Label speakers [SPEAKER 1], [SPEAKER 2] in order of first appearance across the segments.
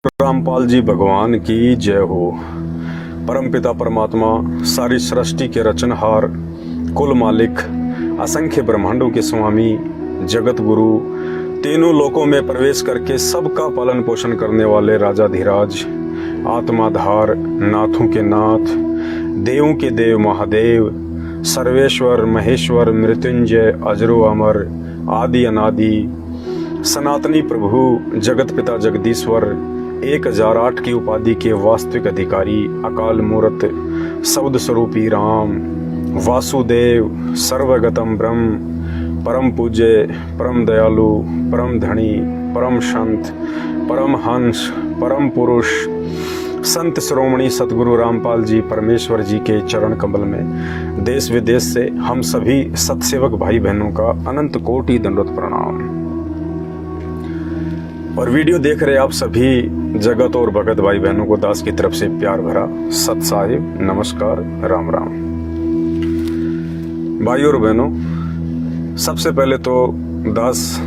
[SPEAKER 1] रामपाल जी भगवान की जय हो। परमपिता परमात्मा, सारी सृष्टि के रचनहार, कुल मालिक, असंख्य ब्रह्मांडों के स्वामी, जगत गुरु, तीनों लोकों में प्रवेश करके सबका पालन पोषण करने वाले राजाधिराज, आत्माधार, नाथों के नाथ, देवों के देव महादेव, सर्वेश्वर महेश्वर, मृत्युंजय, अजरो अमर, आदि अनादि, सनातनी प्रभु, जगत पिता जगदीश्वर, 1008 की उपाधि के वास्तविक अधिकारी, अकाल मूर्त, शब्द स्वरूपी राम, वासुदेव, सर्वगतम ब्रह्म, परम पूज्य, परम दयालु, परम धनी, परम संत, परम हंस, परम पुरुष, संत श्रोमणी सतगुरु रामपाल जी परमेश्वर जी के चरण कमल में देश विदेश से हम सभी सतसेवक भाई बहनों का अनंत कोटि दंडवत प्रणाम। और वीडियो देख रहे आप सभी जगत और भगत भाई बहनों को दास की तरफ से प्यार भरा सत साहिब नमस्कार, राम राम। भाई और बहनों, सबसे पहले तो दास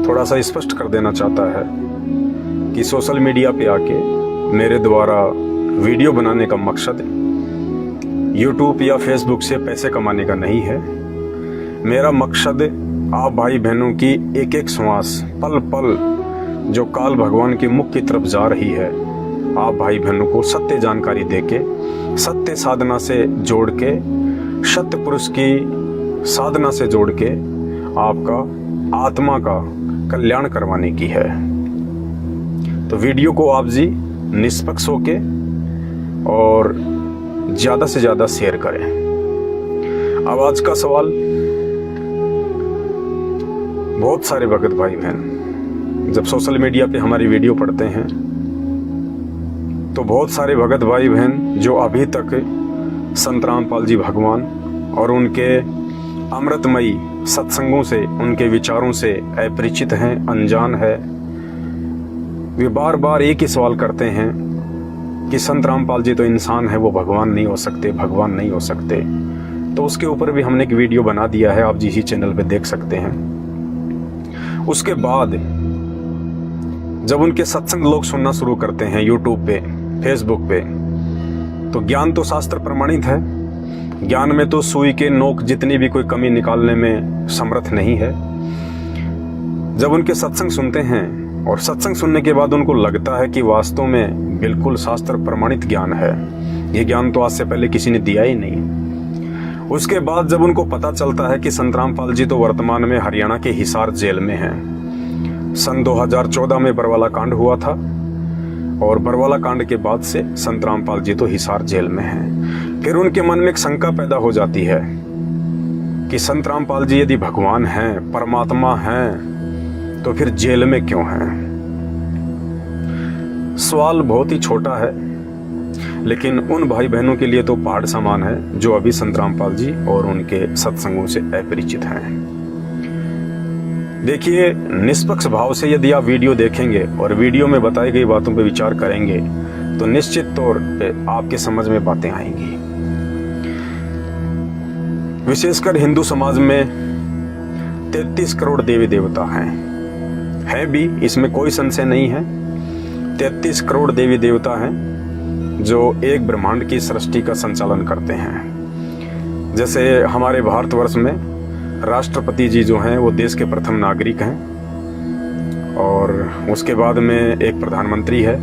[SPEAKER 1] थोड़ा सा स्पष्ट कर देना चाहता है कि सोशल मीडिया पे आके मेरे द्वारा वीडियो बनाने का मकसद यूट्यूब या फेसबुक से पैसे कमाने का नहीं है। मेरा मकसद आप भाई बहनों की एक एक श्वास, पल पल जो काल भगवान के मुख की तरफ जा रही है, आप भाई बहनों को सत्य जानकारी देके, सत्य साधना से जोड़ के, सत्य पुरुष की साधना से जोड़ के आपका आत्मा का कल्याण करवाने की है। तो वीडियो को आप जी निष्पक्ष होके और ज्यादा से ज्यादा शेयर करें। अब आज का सवाल, बहुत सारे भगत भाई बहन जब सोशल मीडिया पे हमारी वीडियो पढ़ते हैं तो बहुत सारे भगत भाई बहन जो अभी तक संत रामपाल जी भगवान और उनके अमृतमयी सत्संगों से, उनके विचारों से अपरिचित हैं, अनजान है, वे बार बार एक ही सवाल करते हैं कि संत रामपाल जी तो इंसान है, वो भगवान नहीं हो सकते, भगवान नहीं हो सकते। तो उसके ऊपर भी हमने एक वीडियो बना दिया है, आप जी इसी चैनल पे देख सकते हैं। उसके बाद जब उनके सत्संग लोग सुनना शुरू करते हैं यूट्यूब पे, फेसबुक पे, तो ज्ञान तो शास्त्र प्रमाणित है, ज्ञान में तो सुई के नोक जितनी भी कोई कमी निकालने में समर्थ नहीं है। जब उनके सत्संग सुनते हैं और सत्संग सुनने के बाद उनको लगता है कि वास्तव में बिल्कुल शास्त्र प्रमाणित ज्ञान है, ये ज्ञान तो आज से पहले किसी ने दिया ही नहीं। उसके बाद जब उनको पता चलता है कि संत रामपाल जी तो वर्तमान में हरियाणा के हिसार जेल में हैं, सन 2014 में बरवाला कांड हुआ था और बरवाला कांड के बाद से संत रामपाल जी तो हिसार जेल में हैं। फिर उनके मन में एक शंका पैदा हो जाती है कि संत रामपाल जी यदि भगवान हैं, परमात्मा हैं, तो फिर जेल में क्यों हैं? सवाल बहुत ही छोटा है, लेकिन उन भाई बहनों के लिए तो पहाड़ समान है जो अभी संत रामपाल जी और उनके सत्संगों से अपरिचित हैं। देखिए, निष्पक्ष भाव से यदि आप वीडियो देखेंगे और वीडियो में बताई गई बातों पर विचार करेंगे तो निश्चित तौर पे आपके समझ में बातें आएंगी। विशेषकर हिंदू समाज में 33 करोड़ देवी देवता हैं भी, इसमें कोई संशय नहीं है। 33 करोड़ देवी देवता हैं जो एक ब्रह्मांड की सृष्टि का संचालन करते हैं। जैसे हमारे भारतवर्ष में राष्ट्रपति जी जो हैं वो देश के प्रथम नागरिक हैं, और उसके बाद में एक प्रधानमंत्री है,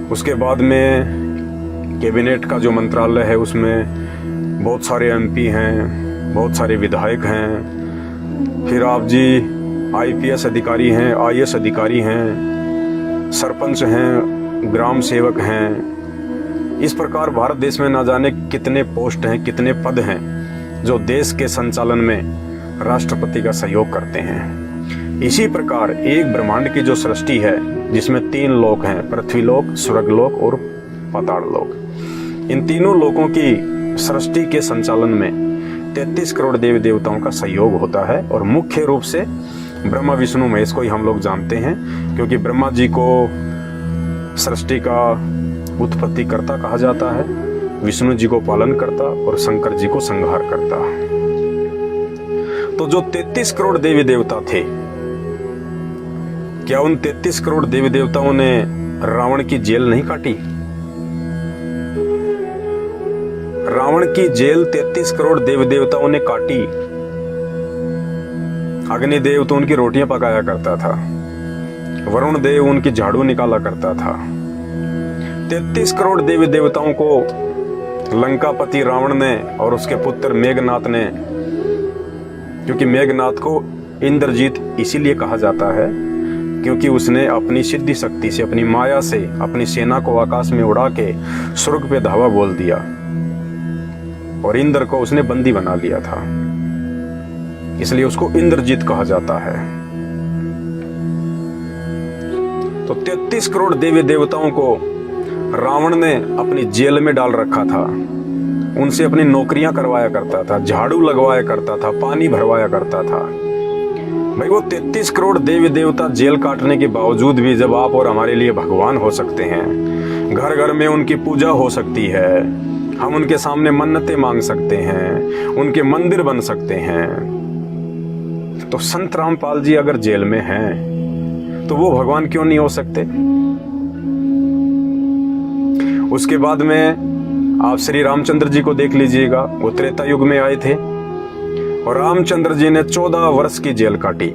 [SPEAKER 1] उसके बाद में कैबिनेट का जो मंत्रालय है उसमें बहुत सारे एमपी हैं, बहुत सारे विधायक हैं, फिर आप जी आईपीएस अधिकारी हैं, आईएएस अधिकारी हैं, सरपंच हैं, ग्राम सेवक हैं। इस प्रकार भारत देश में ना जाने कितने पोस्ट हैं, कितने पद हैं जो देश के संचालन में राष्ट्रपति का सहयोग करते हैं। इसी प्रकार एक ब्रह्मांड की जो सृष्टि है जिसमें 3 लोक हैं, पृथ्वीलोक, स्वर्गलोक और पाताल लोक, इन तीनों लोकों की सृष्टि के संचालन में 33 करोड़ देवी देवताओं का सहयोग होता है। और मुख्य रूप से ब्रह्मा विष्णु महेश को ही हम लोग जानते हैं, क्योंकि ब्रह्मा जी को सृष्टि का उत्पत्ति कर्ता कहा जाता है, विष्णु जी को पालन करता और शंकर जी को संहार करता। तो जो 33 करोड़ देवी देवता थे, क्या उन 33 करोड़ देवी देवताओं ने रावण की जेल नहीं काटी? रावण की जेल 33 करोड़ देव देवताओं ने काटी। अग्निदेव तो उनकी रोटियां पकाया करता था, वरुण देव उनकी झाड़ू निकाला करता था। 33 करोड़ देवी देवताओं को लंकापति रावण ने और उसके पुत्र मेघनाथ ने, क्योंकि मेघनाथ को इंद्रजीत इसीलिए कहा जाता है क्योंकि उसने अपनी सिद्धि शक्ति से, अपनी माया से अपनी सेना को आकाश में उड़ा के स्वर्ग पे धावा बोल दिया और इंद्र को उसने बंदी बना लिया था, इसलिए उसको इंद्रजीत कहा जाता है। तो 33 करोड़ देवी देवताओं को रावण ने अपनी जेल में डाल रखा था। उनसे अपनी नौकरियां करवाया करता था, झाड़ू लगवाया करता था, पानी भरवाया करता था। भाई वो 33 करोड़ देवी देवता जेल काटने के बावजूद भी जब आप और हमारे लिए भगवान हो सकते हैं, घर घर में उनकी पूजा हो सकती है, हम उनके सामने मन्नतें मांग सकते हैं, उनके मंदिर बन सकते हैं, तो संत रामपाल जी अगर जेल में हैं तो वो भगवान क्यों नहीं हो सकते? उसके बाद में आप श्री रामचंद्र जी को देख लीजिएगा, वो त्रेता युग में आए थे और रामचंद्र जी ने 14 वर्ष की जेल काटी।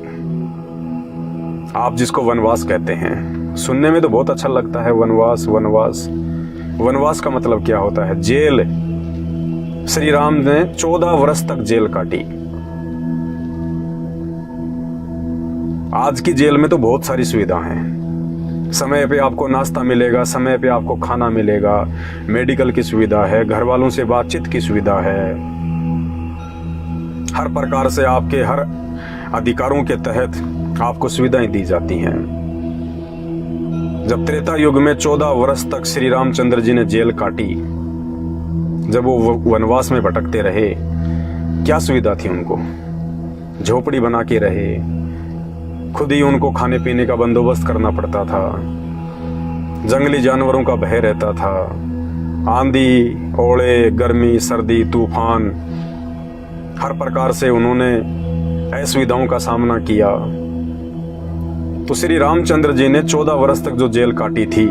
[SPEAKER 1] आप जिसको वनवास कहते हैं, सुनने में तो बहुत अच्छा लगता है, वनवास वनवास। वनवास का मतलब क्या होता है? जेल। श्री राम ने 14 वर्ष तक जेल काटी। आज की जेल में तो बहुत सारी सुविधा हैं, समय पे आपको नाश्ता मिलेगा, समय पे आपको खाना मिलेगा, मेडिकल की सुविधा है, घर वालों से बातचीत की सुविधा है, हर प्रकार से आपके हर अधिकारों के तहत आपको सुविधाएं दी जाती हैं। जब त्रेता युग में 14 वर्ष तक श्री रामचंद्र जी ने जेल काटी, जब वो वनवास में भटकते रहे, क्या सुविधा थी उनको? झोपड़ी बना के रहे, खुद ही उनको खाने पीने का बंदोबस्त करना पड़ता था, जंगली जानवरों का भय रहता था, आंधी, ओले, गर्मी, सर्दी, तूफान, हर प्रकार से उन्होंने असुविधाओं का सामना किया। तो श्री रामचंद्र जी ने 14 वर्ष तक जो जेल काटी थी,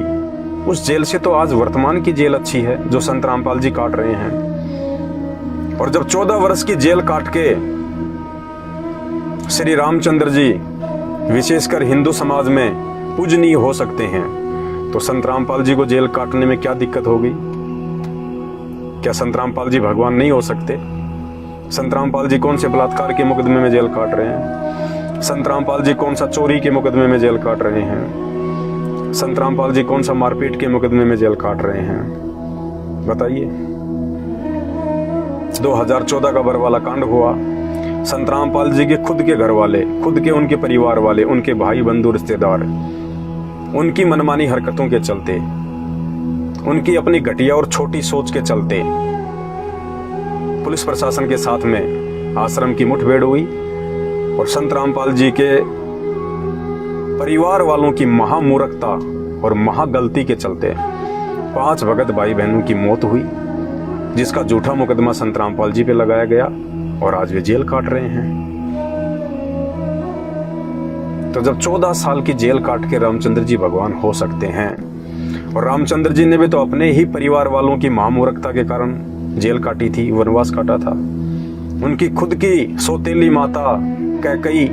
[SPEAKER 1] उस जेल से तो आज वर्तमान की जेल अच्छी है जो संत रामपाल जी काट रहे हैं। और जब 14 वर्ष की जेल काट के श्री रामचंद्र जी विशेषकर हिंदू समाज में पूजनीय हो सकते हैं, तो संत रामपाल जी को जेल काटने में क्या दिक्कत होगी? क्या संत रामपाल जी भगवान नहीं हो सकते? संत रामपाल जी कौन से बलात्कार के मुकदमे में जेल काट रहे हैं? संत रामपाल जी कौन सा चोरी के मुकदमे में जेल काट रहे हैं? संत रामपाल जी कौन सा मारपीट के मुकदमे में जेल काट रहे हैं? बताइए। 2014 का बरवाला कांड हुआ, संत रामपाल जी के खुद के घर वाले, खुद के उनके परिवार वाले, उनके भाई बंधु रिश्तेदार, उनकी मनमानी हरकतों के चलते, उनकी अपनी घटिया और छोटी सोच के चलते पुलिस प्रशासन के साथ में आश्रम की मुठभेड़ हुई और संत रामपाल जी के परिवार वालों की महामूर्खता और महागलती के चलते 5 भगत भाई बहनों की मौत हुई, जिसका झूठा मुकदमा संत रामपाल जी पे लगाया गया और आज वे जेल काट रहे हैं। तो जब 14 साल की जेल काट के रामचंद्र जी भगवान हो सकते हैं, और रामचंद्र जी ने भी तो अपने ही परिवार वालों की महामूर्खता के कारण जेल काटी थी, वनवास काटा था। उनकी खुद की सौतेली माता कैकेयी,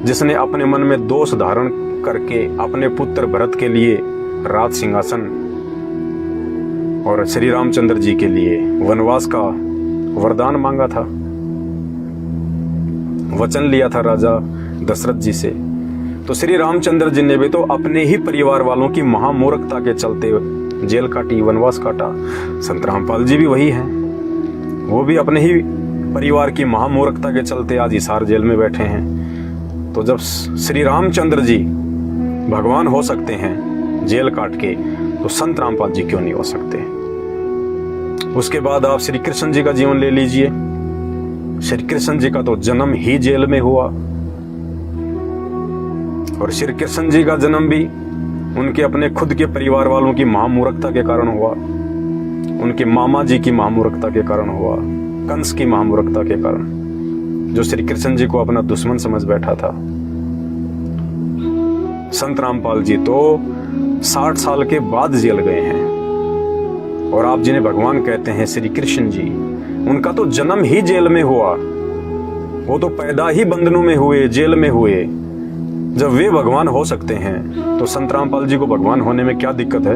[SPEAKER 1] जिसने अपने मन में दोष धारण करके अपने पुत्र भरत के लिए राज सिंहासन और श्री रामचंद्र जी के लिए वनवास का वरदान मांगा था, वचन लिया था राजा दशरथ जी से, तो श्री रामचंद्र जी ने भी तो अपने ही परिवार वालों की महामूर्खता के चलते जेल काटी, वनवास काटा। संत रामपाल जी भी वही हैं, वो भी अपने ही परिवार की महामूर्खता के चलते आज हिसार जेल में बैठे हैं। तो जब श्री रामचंद्र जी भगवान हो सकते हैं जेल काट के, तो संत रामपाल जी क्यों नहीं हो सकते? उसके बाद आप श्री कृष्ण जी का जीवन ले लीजिए। श्री कृष्ण जी का तो जन्म ही जेल में हुआ, और श्री कृष्ण जी का जन्म भी उनके अपने खुद के परिवार वालों की महामूर्खता के कारण हुआ, उनके मामा जी की महामूर्खता के कारण हुआ, कंस की महामूर्खता के कारण, जो श्री कृष्ण जी को अपना दुश्मन समझ बैठा था। संत रामपाल जी तो 60 साल के बाद जेल गए हैं। और आप जिन्हें भगवान कहते हैं श्री कृष्ण जी, उनका तो जन्म ही जेल में हुआ। वो तो पैदा ही बंधनों में हुए, जेल में हुए। जब वे भगवान हो सकते हैं तो संत रामपाल जी को भगवान होने में क्या दिक्कत है?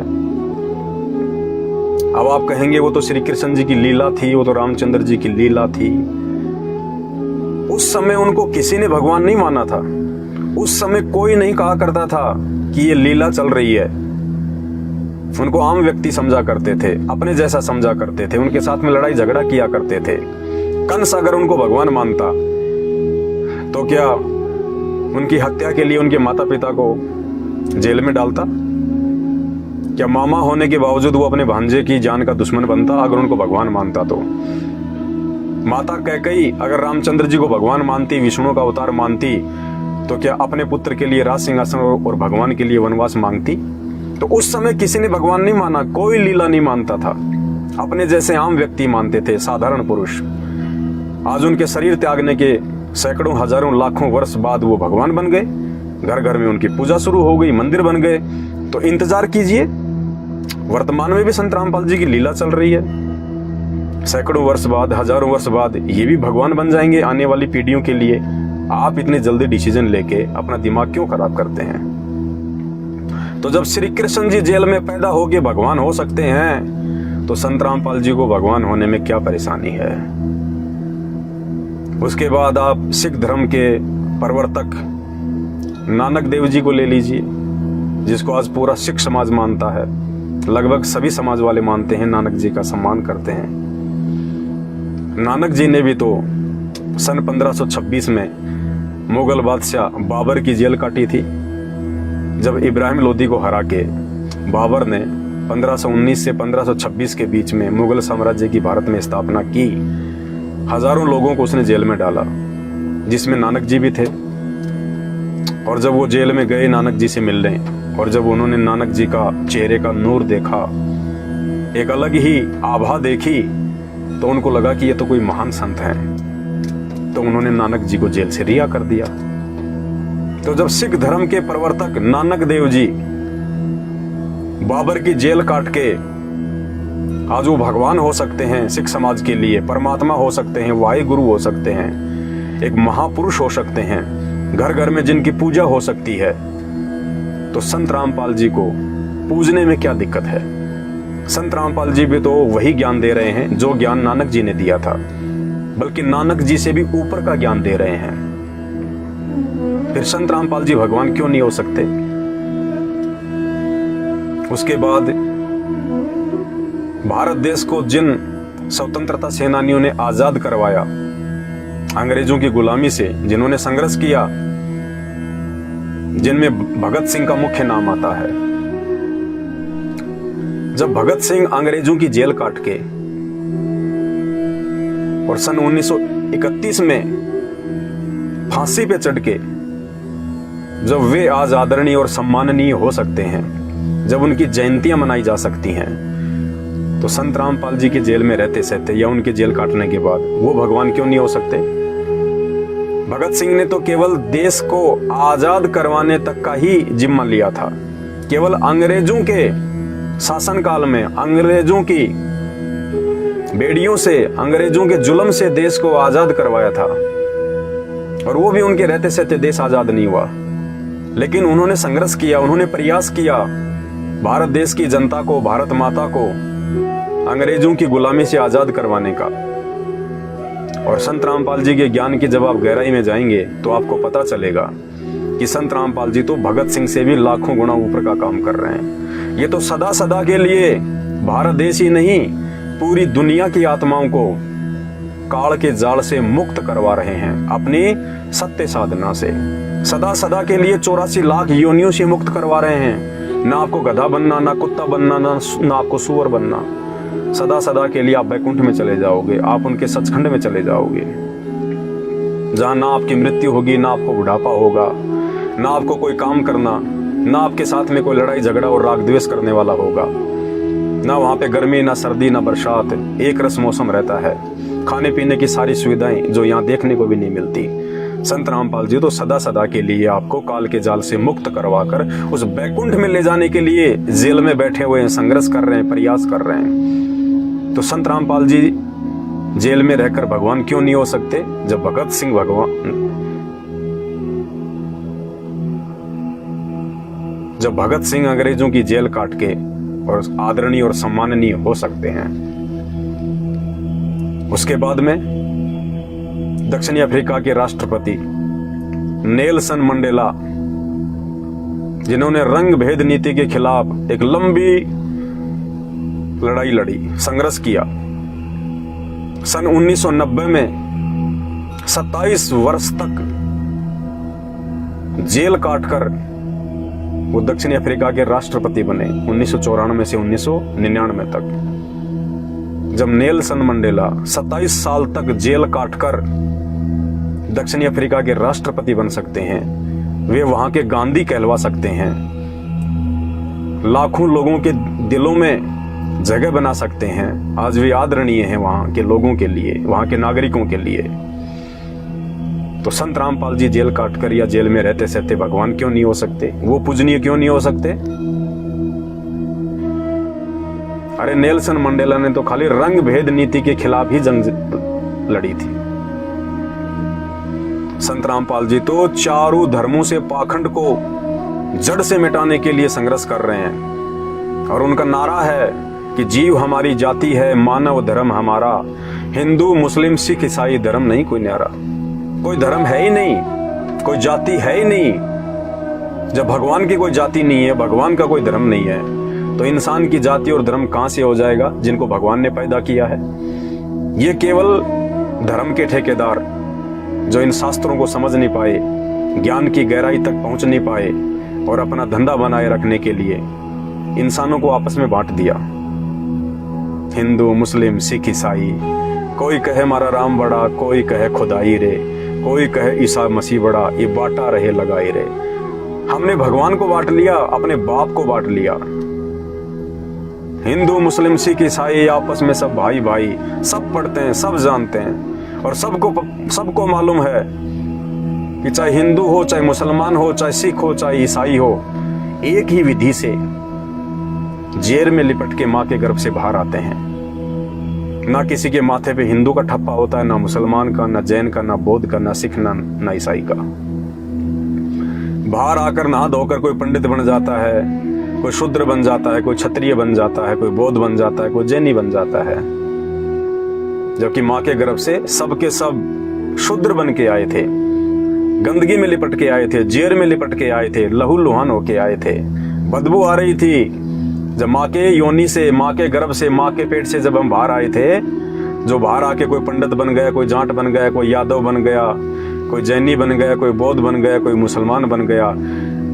[SPEAKER 1] अब आप कहेंगे वो तो श्री कृष्ण जी की लीला थी, वो तो रामचंद्र जी की लीला थी। उस समय उनको किसी ने भगवान नहीं माना था। उस समय कोई नहीं कहा करता था कि ये लीला चल रही है। उनको आम व्यक्ति समझा करते थे, अपने जैसा समझा करते थे, उनके साथ में लड़ाई झगड़ा किया करते थे। कंस अगर उनको भगवान मानता तो क्या उनकी हत्या के लिए उनके माता पिता को जेल में डालता? क्या मामा होने के बावजूद वो अपने भांजे की जान का दुश्मन बनता अगर उनको भगवान मानता तो? माता कैकेयी अगर रामचंद्र जी को भगवान मानती, विष्णु का अवतार मानती, तो क्या अपने पुत्र के लिए राज सिंहासन और भगवान के लिए वनवास मांगती? तो उस समय किसी ने भगवान नहीं माना, कोई लीला नहीं मानता था। अपने जैसे आम व्यक्ति मानते थे, साधारण पुरुष। आज उनके शरीर त्यागने के सैकड़ों हजारों लाखों वर्ष बाद वो भगवान बन गए। घर घर में उनकी पूजा शुरू हो गई, मंदिर बन गए। तो इंतजार कीजिए, वर्तमान में भी संत रामपाल जी की लीला चल रही है। सैकड़ों वर्ष बाद, हजारों वर्ष बाद ये भी भगवान बन जाएंगे आने वाली पीढ़ियों के लिए। आप इतने जल्दी डिसीजन लेके अपना दिमाग क्यों खराब करते हैं? तो जब श्री कृष्ण जी जेल में पैदा होके भगवान हो सकते हैं तो संत रामपाल जी को भगवान होने में क्या परेशानी है? उसके बाद आप सिख धर्म के प्रवर्तक नानक देव जी को ले लीजिए, जिसको आज पूरा सिख समाज मानता है। लगभग सभी समाज वाले मानते हैं, नानक जी का सम्मान करते हैं। नानक जी ने भी तो सन 1526 में मुगल बादशाह बाबर की जेल काटी थी। जब इब्राहिम लोदी को हरा के बाबर ने 1519 से 1526 के बीच में मुगल साम्राज्य की भारत में स्थापना की, हजारों लोगों को उसने जेल में डाला, जिसमें नानक जी भी थे। और जब वो जेल में गए नानक जी से मिलने, और जब उन्होंने नानक जी का चेहरे का नूर देखा, एक अलग ही आभा देखी, तो उनको लगा कि ये तो कोई महान संत हैं। तो उन्होंने नानक जी को जेल से रिहा कर दिया। तो जब सिख धर्म के प्रवर्तक नानक देव जी बाबर की जेल काट के आज वो भगवान हो सकते हैं, सिख समाज के लिए परमात्मा हो सकते हैं, वाहे गुरु हो सकते हैं, एक महापुरुष हो सकते हैं, घर घर में जिनकी पूजा हो सकती है, तो संत रामपाल जी को पूजने में क्या दिक्कत है? संत रामपाल जी भी तो वही ज्ञान दे रहे हैं जो ज्ञान नानक जी ने दिया था, बल्कि नानक जी से भी ऊपर का ज्ञान दे रहे हैं। फिर संत रामपाल जी भगवान क्यों नहीं हो सकते? उसके बाद भारत देश को जिन स्वतंत्रता सेनानियों ने आजाद करवाया अंग्रेजों की गुलामी से, जिन्होंने संघर्ष किया, जिनमें भगत सिंह का मुख्य नाम आता है। जब भगत सिंह अंग्रेजों की जेल काट के और सन 1931 में फांसी पे चढ़ के जब वे आज आदरणीय और सम्माननीय हो सकते हैं, जब उनकी जयंतियां मनाई जा सकती हैं, तो संत रामपाल जी की जेल में रहते सहते या उनके जेल काटने के बाद वो भगवान क्यों नहीं हो सकते? भगत सिंह ने तो केवल देश को आजाद करवाने तक का ही जिम्मा लिया था। केवल अंग्रेजों के शासनकाल में अंग्रेजों की बेड़ियों से, अंग्रेजों के जुल्म से देश को आजाद करवाया था, और वो भी उनके रहते सहते देश आजाद नहीं हुआ। लेकिन उन्होंने संघर्ष किया, उन्होंने प्रयास किया भारत देश की जनता को, भारत माता को अंग्रेजों की गुलामी से आजाद करवाने का। और संत रामपाल जी के ज्ञान की जब आप गहराई में जाएंगे तो आपको पता चलेगा कि संत रामपाल जी तो भगत सिंह से भी लाखों गुना ऊपर का काम कर रहे हैं। ये तो सदा सदा के लिए भारत देश ही नहीं, पूरी दुनिया की आत्माओं को काल के जाल से मुक्त करवा रहे हैं अपनी सत्य साधना से। सदा सदा के लिए 84 लाख योनियों से मुक्त करवा रहे हैं। ना आपको गधा बनना, ना कुत्ता बनना, ना आपको सुअर बनना। सदा सदा के लिए आप बैकुंठ में चले जाओगे, आप उनके सचखंड में चले जाओगे, जहां ना आपकी मृत्यु होगी, ना आपको बुढ़ापा होगा, ना आपको कोई काम करना, ना आपके साथ में कोई लड़ाई झगड़ा और राग द्वेष करने वाला होगा। ना वहां पे गर्मी, ना सर्दी, ना बरसात, एक रस मौसम रहता है। खाने पीने की सारी सुविधाएं जो यहाँ देखने को भी नहीं मिलती। संत रामपाल जी तो सदा सदा के लिए आपको काल के जाल से मुक्त करवाकर उस बैकुंठ में ले जाने के लिए जेल में बैठे हुए हैं, संघर्ष कर रहे हैं, प्रयास कर रहे हैं। तो संत रामपाल जी जेल में रहकर भगवान क्यों नहीं हो सकते? जब भगत सिंह अंग्रेजों की जेल काट के और आदरणीय और सम्माननीय हो सकते हैं। उसके बाद में दक्षिणी अफ्रीका के राष्ट्रपति नेल्सन मंडेला, जिन्होंने रंग भेद नीति के खिलाफ एक लंबी लड़ाई लड़ी, संघर्ष किया। सन 1990 में 27 वर्ष तक जेल काटकर वो दक्षिणी अफ्रीका के राष्ट्रपति बने 1994 से 1999 तक। जब नेल्सन मंडेला 27 साल तक जेल काटकर दक्षिणी अफ्रीका के राष्ट्रपति बन सकते हैं, वे वहां के गांधी कहलवा सकते हैं, लाखों लोगों के दिलों में जगह बना सकते हैं। आज वे आदरणीय हैं वहां के लोगों के लिए, वहां के नागरिकों के लिए। तो संत रामपाल जी जेल काटकर या जेल में रहते सहते भगवान क्यों नहीं हो सकते? वो पूजनीय क्यों नहीं हो सकते? अरे नेल्सन मंडेला ने तो खाली रंग भेद नीति के खिलाफ ही जंग लड़ी थी। संत रामपाल जी तो चारों धर्मों से पाखंड को जड़ से मिटाने के लिए संघर्ष कर रहे हैं। और उनका नारा है कि जीव हमारी जाति है, मानव धर्म हमारा, हिंदू मुस्लिम सिख ईसाई धर्म नहीं कोई न्यारा। कोई धर्म है ही नहीं, कोई जाति है ही नहीं। जब भगवान की कोई जाति नहीं है, भगवान का कोई धर्म नहीं है, तो इंसान की जाति और धर्म कहां से हो जाएगा जिनको भगवान ने पैदा किया है? ये केवल धर्म के ठेकेदार जो इन शास्त्रों को समझ नहीं पाए, ज्ञान की गहराई तक पहुंच नहीं पाए और अपना धंधा बनाए रखने के लिए इंसानों को आपस में बांट दिया। हिंदू मुस्लिम सिख ईसाई, कोई कहे हमारा राम बड़ा, कोई कहे खुदाई रे, कोई कहे ईसा मसीह बड़ा, ये बांटा रहे लगाई रे। हमने भगवान को बांट लिया, अपने बाप को बांट लिया। हिंदू मुस्लिम सिख ईसाई आपस में सब भाई भाई, सब पढ़ते हैं, सब जानते हैं और सबको मालूम है कि चाहे हिंदू हो, चाहे मुसलमान हो, चाहे सिख हो, चाहे ईसाई हो, एक ही विधि से जेल में लिपट के मां के गर्भ से बाहर आते हैं। ना किसी के माथे पे हिंदू का ठप्पा होता है, ना मुसलमान का, ना जैन का, ना बौद्ध का, ना सिख, ना ईसाई का। बाहर आकर नहा धोकर कोई पंडित बन जाता है, कोई शूद्र बन जाता है, कोई क्षत्रिय बन जाता है, कोई बौद्ध बन जाता है, कोई जैनी बन जाता है। जबकि मां के गर्भ से सबके सब शूद्र बन के आए थे, गंदगी में लिपट के आए थे, जेर में लिपट के आए थे, लहू लुहान होके आए थे। बदबू आ रही थी जब माँ के योनि से, माँ के गर्भ से, माँ के पेट से जब हम बाहर आए थे। जो बाहर आके कोई पंडित बन गया, कोई जाट बन गया, कोई यादव बन गया, कोई जैनी बन गया, कोई बौद्ध बन गया, कोई मुसलमान बन गया।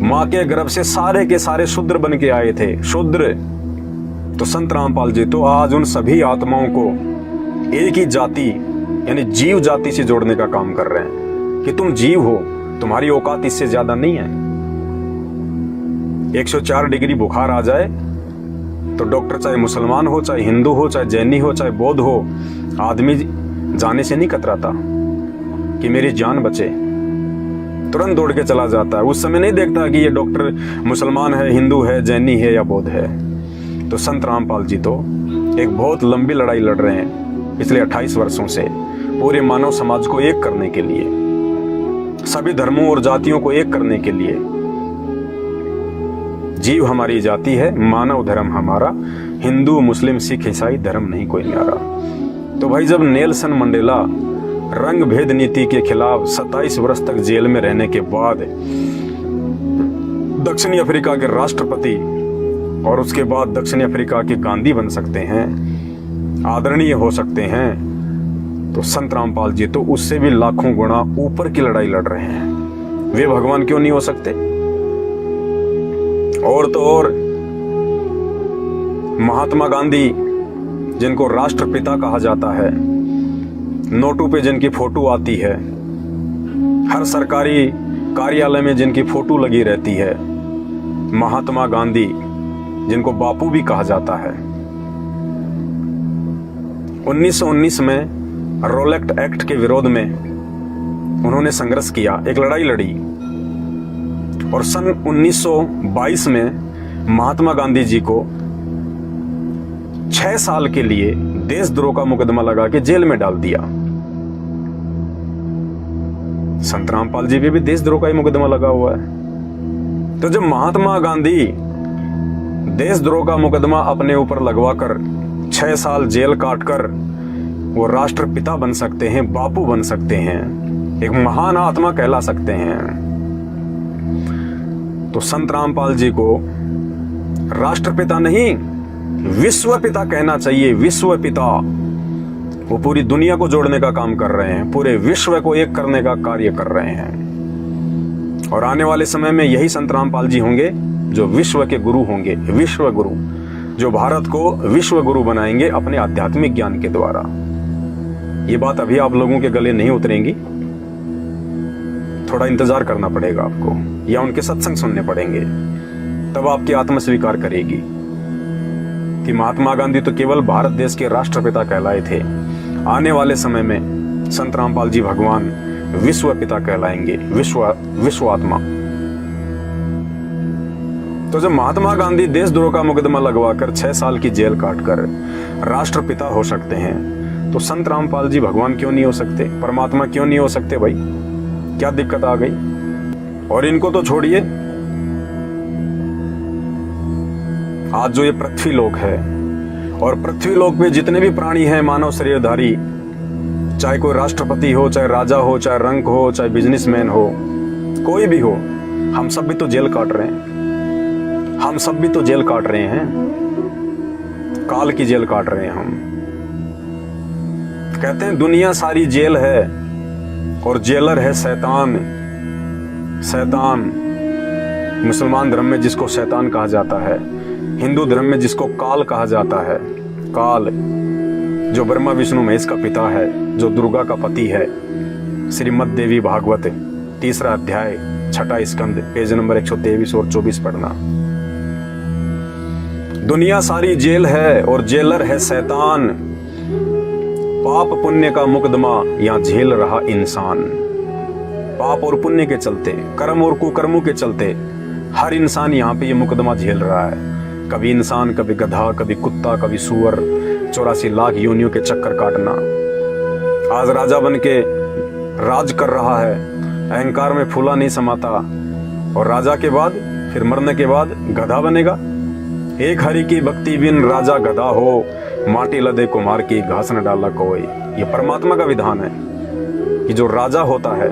[SPEAKER 1] माँ के गर्भ से सारे के सारे शूद्र बन के आए थे, शूद्र। तो संत रामपाल जी तो आज उन सभी आत्माओं को एक ही जाति यानी जीव जाति से जोड़ने का काम कर रहे हैं कि तुम जीव हो, तुम्हारी औकात इससे ज्यादा नहीं है। 104 डिग्री बुखार आ जाए तो डॉक्टर चाहे मुसलमान हो, चाहे हिंदू हो, चाहे जैनी हो, चाहे बौद्ध हो, आदमी जाने से नहीं कतराता कि मेरी जान बचे, तुरंत दौड़ के चला जाता है। उस समय नहीं देखता कि ये डॉक्टर मुसलमान है, हिंदू है, जैनी है या बौद्ध है। तो संत रामपाल जी तो एक बहुत लंबी लड़ाई लड़ रहे हैं पिछले 28 वर्षों से, पूरे मानव समाज को एक करने के लिए, सभी धर्मों और जातियों को एक करने के लिए। जीव हमारी जाति है, मानव धर्म हमारा, हिंदू मुस्लिम सिख ईसाई धर्म नहीं कोई न्यारा। तो भाई जब नेल्सन मंडेला रंग भेद नीति के खिलाफ 27 वर्ष तक जेल में रहने के बाद दक्षिणी अफ्रीका के राष्ट्रपति और उसके बाद दक्षिणी अफ्रीका के गांधी बन सकते हैं, आदरणीय हो सकते हैं, तो संत रामपाल जी तो उससे भी लाखों गुना ऊपर की लड़ाई लड़ रहे हैं। वे भगवान क्यों नहीं हो सकते? और तो और महात्मा गांधी, जिनको राष्ट्रपिता कहा जाता है, नोटों पे जिनकी फोटो आती है, हर सरकारी कार्यालय में जिनकी फोटो लगी रहती है, महात्मा गांधी, जिनको बापू भी कहा जाता है। 1919 में रोलेक्ट एक्ट के विरोध में उन्होंने संघर्ष किया, एक लड़ाई लड़ी, और सन 1922 में महात्मा गांधी जी को 6 साल के लिए देशद्रोह का मुकदमा लगा के जेल में डाल दिया। संत रामपाल जी पे भी देशद्रोह का ही मुकदमा लगा हुआ है। तो जब महात्मा गांधी देशद्रोह का मुकदमा अपने ऊपर लगवाकर 6 साल जेल काटकर वो राष्ट्रपिता बन सकते हैं, बापू बन सकते हैं, एक महान आत्मा कहला सकते हैं, तो संत रामपाल जी को राष्ट्रपिता नहीं विश्व पिता कहना चाहिए। विश्व पिता, वो पूरी दुनिया को जोड़ने का काम कर रहे हैं, पूरे विश्व को एक करने का कार्य कर रहे हैं। और आने वाले समय में यही संत रामपाल जी होंगे जो विश्व के गुरु होंगे, विश्व गुरु, जो भारत को विश्व गुरु बनाएंगे अपने आध्यात्मिक ज्ञान के द्वारा। ये बात अभी आप लोगों के गले नहीं उतरेंगी, थोड़ा इंतजार करना पड़ेगा आपको, या उनके सत्संग सुनने पड़ेंगे, तब आपकी आत्मा स्वीकार करेगी कि महात्मा गांधी तो केवल भारत देश के राष्ट्रपिता कहलाए थे। आने वाले समय में संत रामपाल जी भगवान विश्व पिता कहलाएंगे, विश्व आत्मा। तो जब महात्मा गांधी देशद्रोह का मुकदमा लगवाकर 6 साल की जेल काटकर राष्ट्रपिता हो सकते हैं, तो संत रामपाल जी भगवान क्यों नहीं हो सकते, परमात्मा क्यों नहीं हो सकते भाई? क्या दिक्कत आ गई? और इनको तो छोड़िए, आज जो ये पृथ्वी लोक है और पृथ्वी लोक पे जितने भी प्राणी हैं मानव शरीरधारी, चाहे कोई राष्ट्रपति हो, चाहे राजा हो, चाहे रंक हो, चाहे बिजनेसमैन हो, कोई भी हो, हम सब भी तो जेल काट रहे हैं। हम सब भी तो जेल काट रहे हैं, काल की जेल काट रहे हैं हम। कहते हैं दुनिया सारी जेल है और जेलर है शैतान। शैतान, मुसलमान धर्म में जिसको शैतान कहा जाता है, हिंदू धर्म में जिसको काल कहा जाता है। काल जो ब्रह्मा विष्णु महेश का पिता है, जो दुर्गा का पति है। श्रीमद् देवी भागवत 3रा अध्याय 6ठा स्कंद, पेज नंबर 123 और 24 पढ़ना। दुनिया सारी जेल है और जेलर है शैतान। पाप पुण्य का मुकदमा यहां झेल रहा इंसान। पाप और पुण्य के चलते, कर्म और कुकर्मों के चलते हर इंसान यहाँ पे ये मुकदमा झेल रहा है। कभी इंसान, कभी गधा, कभी कुत्ता, कभी सुअर, 84 लाख योनियों के चक्कर काटना। आज राजा बन के राज कर रहा है, अहंकार में फूला नहीं समाता, और राजा के बाद फिर मरने के बाद गधा बनेगा। एक हरि की भक्ति बिन राजा गधा हो, माटी लदे कुमार की घास न डाला कोई। ये परमात्मा का विधान है कि जो राजा होता है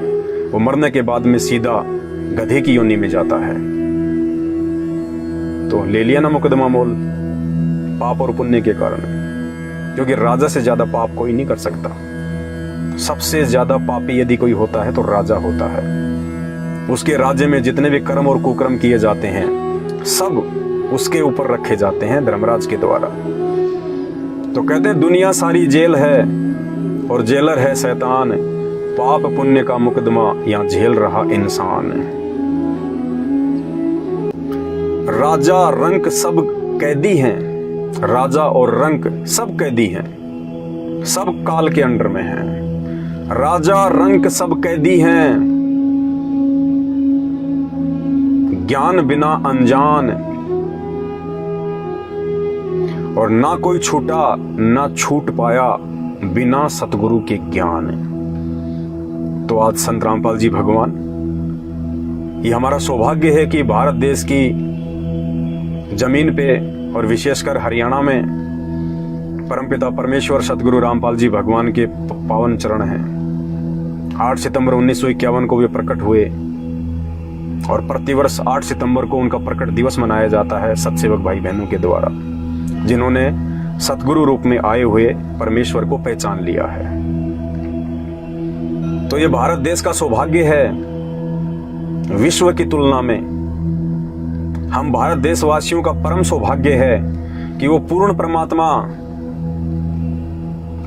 [SPEAKER 1] वो मरने के बाद में सीधा गधे की योनि में जाता है। तो ले लिया ना मुकदमा मोल, पाप और पुण्य के कारण, क्योंकि राजा से ज्यादा पाप कोई नहीं कर सकता। सबसे ज्यादा पापी यदि कोई होता है तो राजा होता है। उसके राज्य में जितने भी कर्म और कुकर्म किए जाते हैं सब उसके ऊपर रखे जाते हैं धर्मराज के द्वारा। तो कहते हैं दुनिया सारी जेल है और जेलर है शैतान। पाप पुण्य का मुकदमा यहां झेल रहा इंसान। राजा रंक सब कैदी हैं, राजा और रंक सब कैदी हैं, सब काल के अंडर में हैं। राजा रंक सब कैदी हैं, ज्ञान बिना अनजान, और ना कोई छूटा ना छूट पाया बिना सतगुरु के ज्ञान। तो आज संत रामपाल जी भगवान, ये हमारा सौभाग्य है कि भारत देश की जमीन पे और विशेषकर हरियाणा में परमपिता परमेश्वर सतगुरु रामपाल जी भगवान के पावन चरण हैं। 8 सितंबर 1951 को वे प्रकट हुए और प्रतिवर्ष 8 सितंबर को उनका प्रकट दिवस मनाया जाता है सतसेवक भाई बहनों के द्वारा, जिन्होंने सतगुरु रूप में आए हुए परमेश्वर को पहचान लिया है। तो ये भारत देश का सौभाग्य है। विश्व की तुलना में हम भारत देशवासियों का परम सौभाग्य है कि वो पूर्ण परमात्मा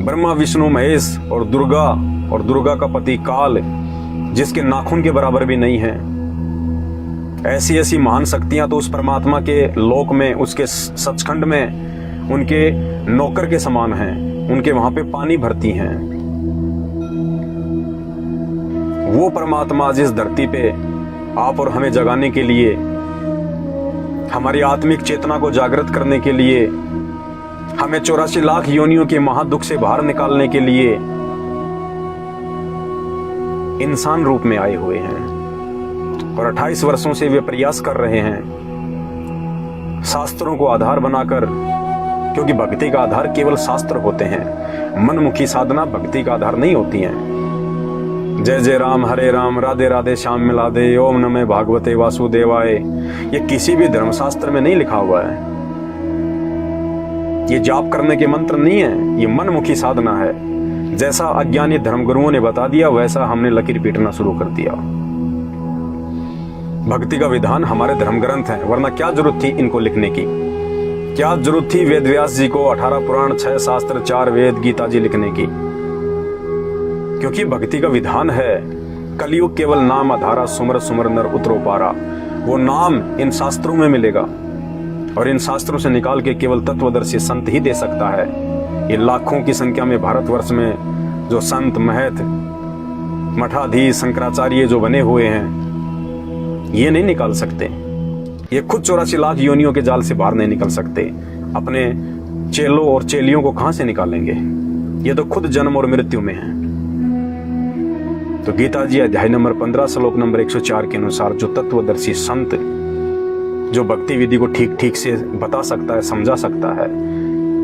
[SPEAKER 1] ब्रह्मा विष्णु महेश और दुर्गा का पति काल, जिसके नाखून के बराबर भी नहीं है, ऐसी ऐसी महान शक्तियां तो उस परमात्मा के लोक में, उसके सचखंड में उनके नौकर के समान हैं। उनके वहां पे पानी भरती हैं। वो परमात्मा जिस धरती पे आप और हमें जगाने के लिए, हमारी आत्मिक चेतना को जागृत करने के लिए, हमें 84 लाख योनियों के महादुख से बाहर निकालने के लिए इंसान रूप में आए हुए हैं और 28 वर्षों से वे प्रयास कर रहे हैं शास्त्रों को आधार बनाकर, क्योंकि भक्ति का आधार केवल शास्त्र होते हैं। मनमुखी साधना भक्ति का आधार नहीं होती है। जय जय राम, हरे राम, राधे राधे, श्याम मिला दे, ओम नमः भागवते वासुदेवाय, ये किसी भी धर्मशास्त्र में नहीं लिखा हुआ है। ये जाप करने के मंत्र नहीं है, ये मनमुखी साधना है। जैसा अज्ञानी धर्मगुरुओं ने बता दिया वैसा हमने लकीर पीटना शुरू कर दिया। भक्ति का विधान हमारे धर्म ग्रंथ हैं, वरना क्या जरूरत थी इनको लिखने की? क्या जरूरत थी वेद व्यास जी को 18 पुराण, 6 शास्त्र, 4 वेद, गीता जी लिखने की? क्योंकि भक्ति का विधान है कलयुग केवल नाम आधारा, सुमर सुमर नर उतरो पारा। वो नाम इन शास्त्रों में मिलेगा और इन शास्त्रों से निकाल के केवल तत्वदर्शी संत ही दे सकता है। ये लाखों की संख्या में भारतवर्ष में जो संत, महत, मठाधीश, शंकराचार्य जो बने हुए हैं, ये नहीं निकाल सकते। ये खुद 84 लाख योनियों के जाल से बाहर नहीं निकल सकते। अपने चेलों और चेलियों को कहां से निकालेंगे? ये तो खुद जन्म और मृत्यु में है। तो गीता जी अध्याय नंबर 15 श्लोक नंबर 104 के अनुसार जो तत्वदर्शी संत, जो भक्ति विधि को ठीक ठीक से बता सकता है, समझा सकता है,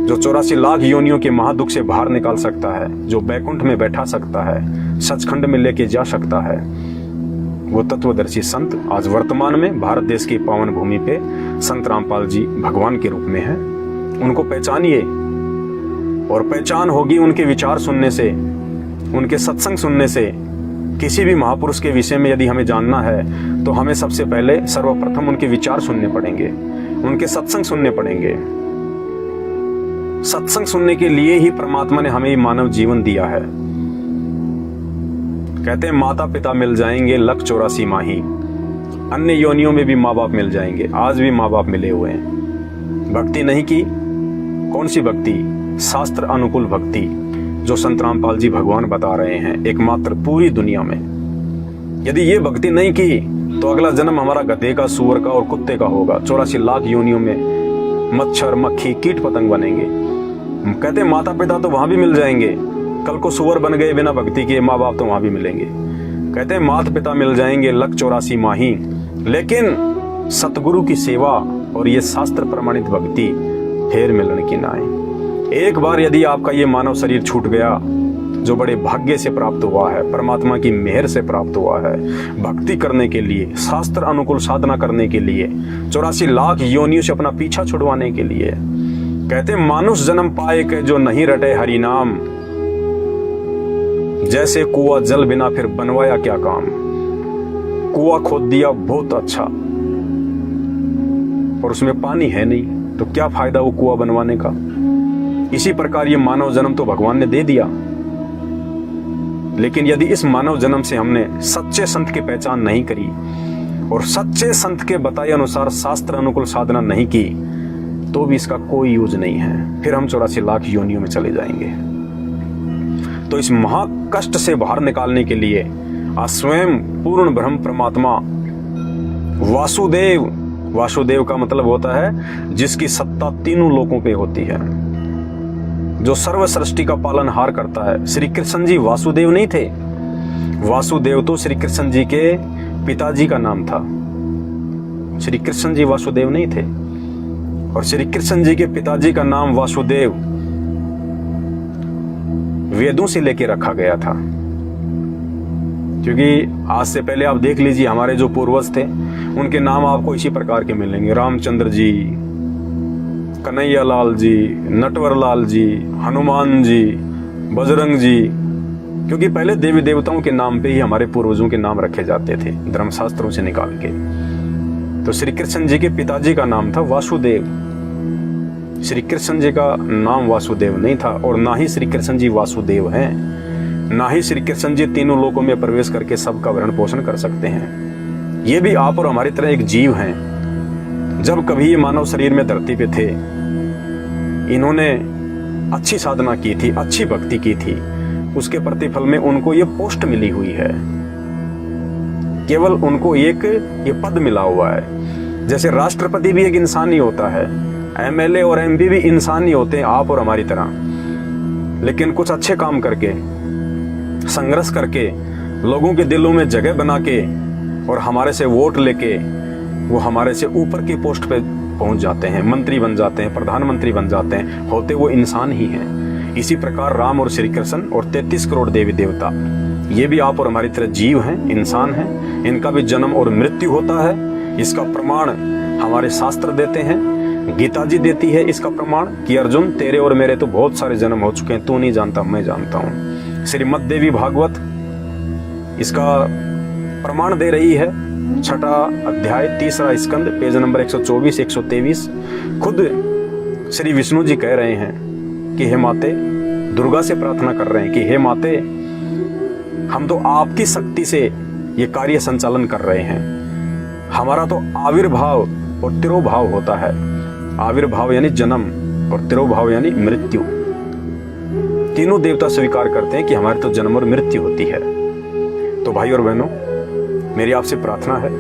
[SPEAKER 1] जो 84 लाख योनियों के महादुख से बाहर निकाल सकता है, जो बैकुंठ में बैठा सकता है, सचखंड में लेके जा सकता है, वो तत्वदर्शी संत आज वर्तमान में भारत देश की पावन भूमि पे संत रामपाल जी भगवान के रूप में हैं। उनको पहचानिए और पहचान होगी उनके विचार सुनने से, उनके सत्संग सुनने से। किसी भी महापुरुष के विषय में यदि हमें जानना है तो हमें सबसे पहले सर्वप्रथम उनके विचार सुनने पड़ेंगे, उनके सत्संग सुनने पड़ेंगे। सत्संग सुनने के लिए ही परमात्मा ने हमें मानव जीवन दिया है। कहते हैं माता पिता मिल जाएंगे लख 84 माही, अन्य योनियों में भी माँ बाप मिल जाएंगे। आज भी माँ बाप मिले हुए हैं। भक्ति नहीं की, कौन सी भक्ति? शास्त्र अनुकूल भक्ति जो संत रामपाल जी भगवान बता रहे हैं, एकमात्र पूरी दुनिया में। यदि ये भक्ति नहीं की तो अगला जन्म हमारा गधे का, सूअर का और कुत्ते का होगा। 84 लाख योनियों में मच्छर, मक्खी, कीट पतंग बनेंगे। कहते हैं माता पिता तो वहां भी मिल जाएंगे, कल को सूअर बन गए बिना भक्ति के, माँ बाप तो वहां भी मिलेंगे। कहते हैं माता पिता मिल जाएंगे लख 84 माही, लेकिन सतगुरु की सेवा और ये शास्त्र प्रमाणित भक्ति फेर मिलन की नाई। एक बार यदि आपका ये मानव शरीर छूट गया, जो बड़े भाग्य से प्राप्त हुआ है, परमात्मा की मेहर से प्राप्त हुआ है, भक्ति करने के लिए, शास्त्र अनुकूल साधना करने के लिए, 84 लाख योनियों से अपना पीछा छुड़वाने के लिए। कहते मानुष जन्म पाए के जो नहीं रटे हरि नाम, जैसे कुआं जल बिना फिर बनवाया क्या काम। कुआं खोद दिया बहुत अच्छा, और उसमें पानी है नहीं, तो क्या फायदा वो कुआं बनवाने का। इसी प्रकार ये मानव जन्म तो भगवान ने दे दिया, लेकिन यदि इस मानव जन्म से हमने सच्चे संत की पहचान नहीं करी और सच्चे संत के बताए अनुसार शास्त्र अनुकूल साधना नहीं की, तो भी इसका कोई यूज नहीं है। फिर हम 84 लाख योनियों में चले जाएंगे। तो इस महाकष्ट से बाहर निकालने के लिए आज स्वयं पूर्ण ब्रह्म परमात्मा वासुदेव, वासुदेव का मतलब होता है जिसकी सत्ता तीनों लोकों पे होती है, जो सर्व सृष्टि का पालनहार करता है। श्री कृष्ण जी वासुदेव नहीं थे। वासुदेव तो श्री कृष्ण जी के पिताजी का नाम था। श्री कृष्ण जी वासुदेव नहीं थे, और श्री कृष्ण जी के पिताजी का नाम वासुदेव वेदों से लेके रखा गया था। क्योंकि आज से पहले आप देख लीजिए, हमारे जो पूर्वज थे उनके नाम आपको इसी प्रकार के मिलेंगे, रामचंद्र जी, कन्हैया लाल जी, नटवर लाल जी, हनुमान जी, बजरंग जी। क्योंकि पहले देवी देवताओं के नाम पे ही हमारे पूर्वजों के नाम रखे जाते थे धर्मशास्त्रों से निकाल के। तो श्री कृष्ण जी के पिताजी का नाम था वासुदेव। श्री कृष्ण जी का नाम वासुदेव नहीं था, और ना ही श्री कृष्ण जी वासुदेव हैं, ना ही श्री कृष्ण जी तीनों लोकों में प्रवेश करके सबका भरण पोषण कर सकते हैं। ये भी आप और हमारी तरह एक जीव हैं। जब कभी ये मानव शरीर में धरती पे थे, इन्होंने अच्छी साधना की थी, अच्छी भक्ति की थी, उसके प्रतिफल में उनको ये पोस्ट मिली हुई है। केवल उनको एक ये पद मिला हुआ है। जैसे राष्ट्रपति भी एक इंसान ही होता है, एमएलए और एमपी भी इंसान ही होते हैं, आप और हमारी तरह, लेकिन कुछ अच्छे काम करके, संघर्ष करके, लोगों के दिलों में जगह बना के और हमारे से वोट लेके वो हमारे से ऊपर की पोस्ट पे पहुंच जाते हैं, मंत्री बन जाते हैं, प्रधानमंत्री बन जाते हैं, होते वो इंसान ही हैं। इसी प्रकार राम और श्री कृष्ण और 33 करोड़ देवी देवता, ये भी आप और हमारी तरह जीव हैं, इंसान हैं। इनका भी जन्म और मृत्यु होता है। इसका प्रमाण हमारे शास्त्र देते हैं, गीता जी देती है इसका प्रमाण कि अर्जुन तेरे और मेरे तो बहुत सारे जन्म हो चुके हैं, तू नहीं जानता, मैं जानता हूँ। श्रीमद् देवी भागवत इसका प्रमाण दे रही है। 6वां अध्याय 3रा स्कंद पेज नंबर 124 123। खुद श्री विष्णु जी कह रहे हैं कि हे माते, दुर्गा से प्रार्थना कर रहे हैं कि हे माते, हम तो आपकी शक्ति से ये कार्य संचालन कर रहे हैं। हमारा तो आविर्भाव और तिरोभाव होता है। आविर्भाव यानी जन्म और तिरोभाव यानी मृत्यु। तीनों देवता स्वीकार करते हैं कि हमारी तो जन्म और मृत्यु होती है। तो भाई और बहनों, मेरी आपसे प्रार्थना है,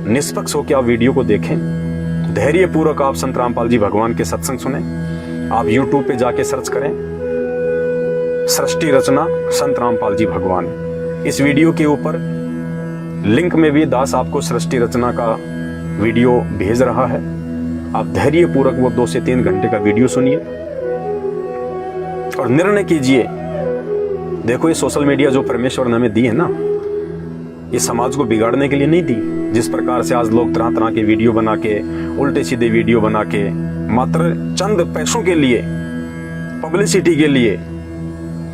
[SPEAKER 1] निष्पक्ष होकर आप वीडियो को देखें, धैर्य पूर्वक आप संत रामपाल जी भगवान के सत्संग सुने। आप YouTube पे जाके सर्च करें सृष्टि रचना संत रामपाल जी भगवान। इस वीडियो के ऊपर लिंक में भी दास आपको सृष्टि रचना का वीडियो भेज रहा है। आप धैर्य पूर्वक वो 2 से 3 घंटे का वीडियो सुनिए और निर्णय कीजिए। देखो, ये सोशल मीडिया जो परमेश्वर ने हमें दी है ना, ये समाज को बिगाड़ने के लिए नहीं दी। जिस प्रकार से आज लोग तरह तरह के वीडियो बना के, उल्टे सीधे वीडियो बना के, मात्र चंद पैसों के लिए, पब्लिसिटी के लिए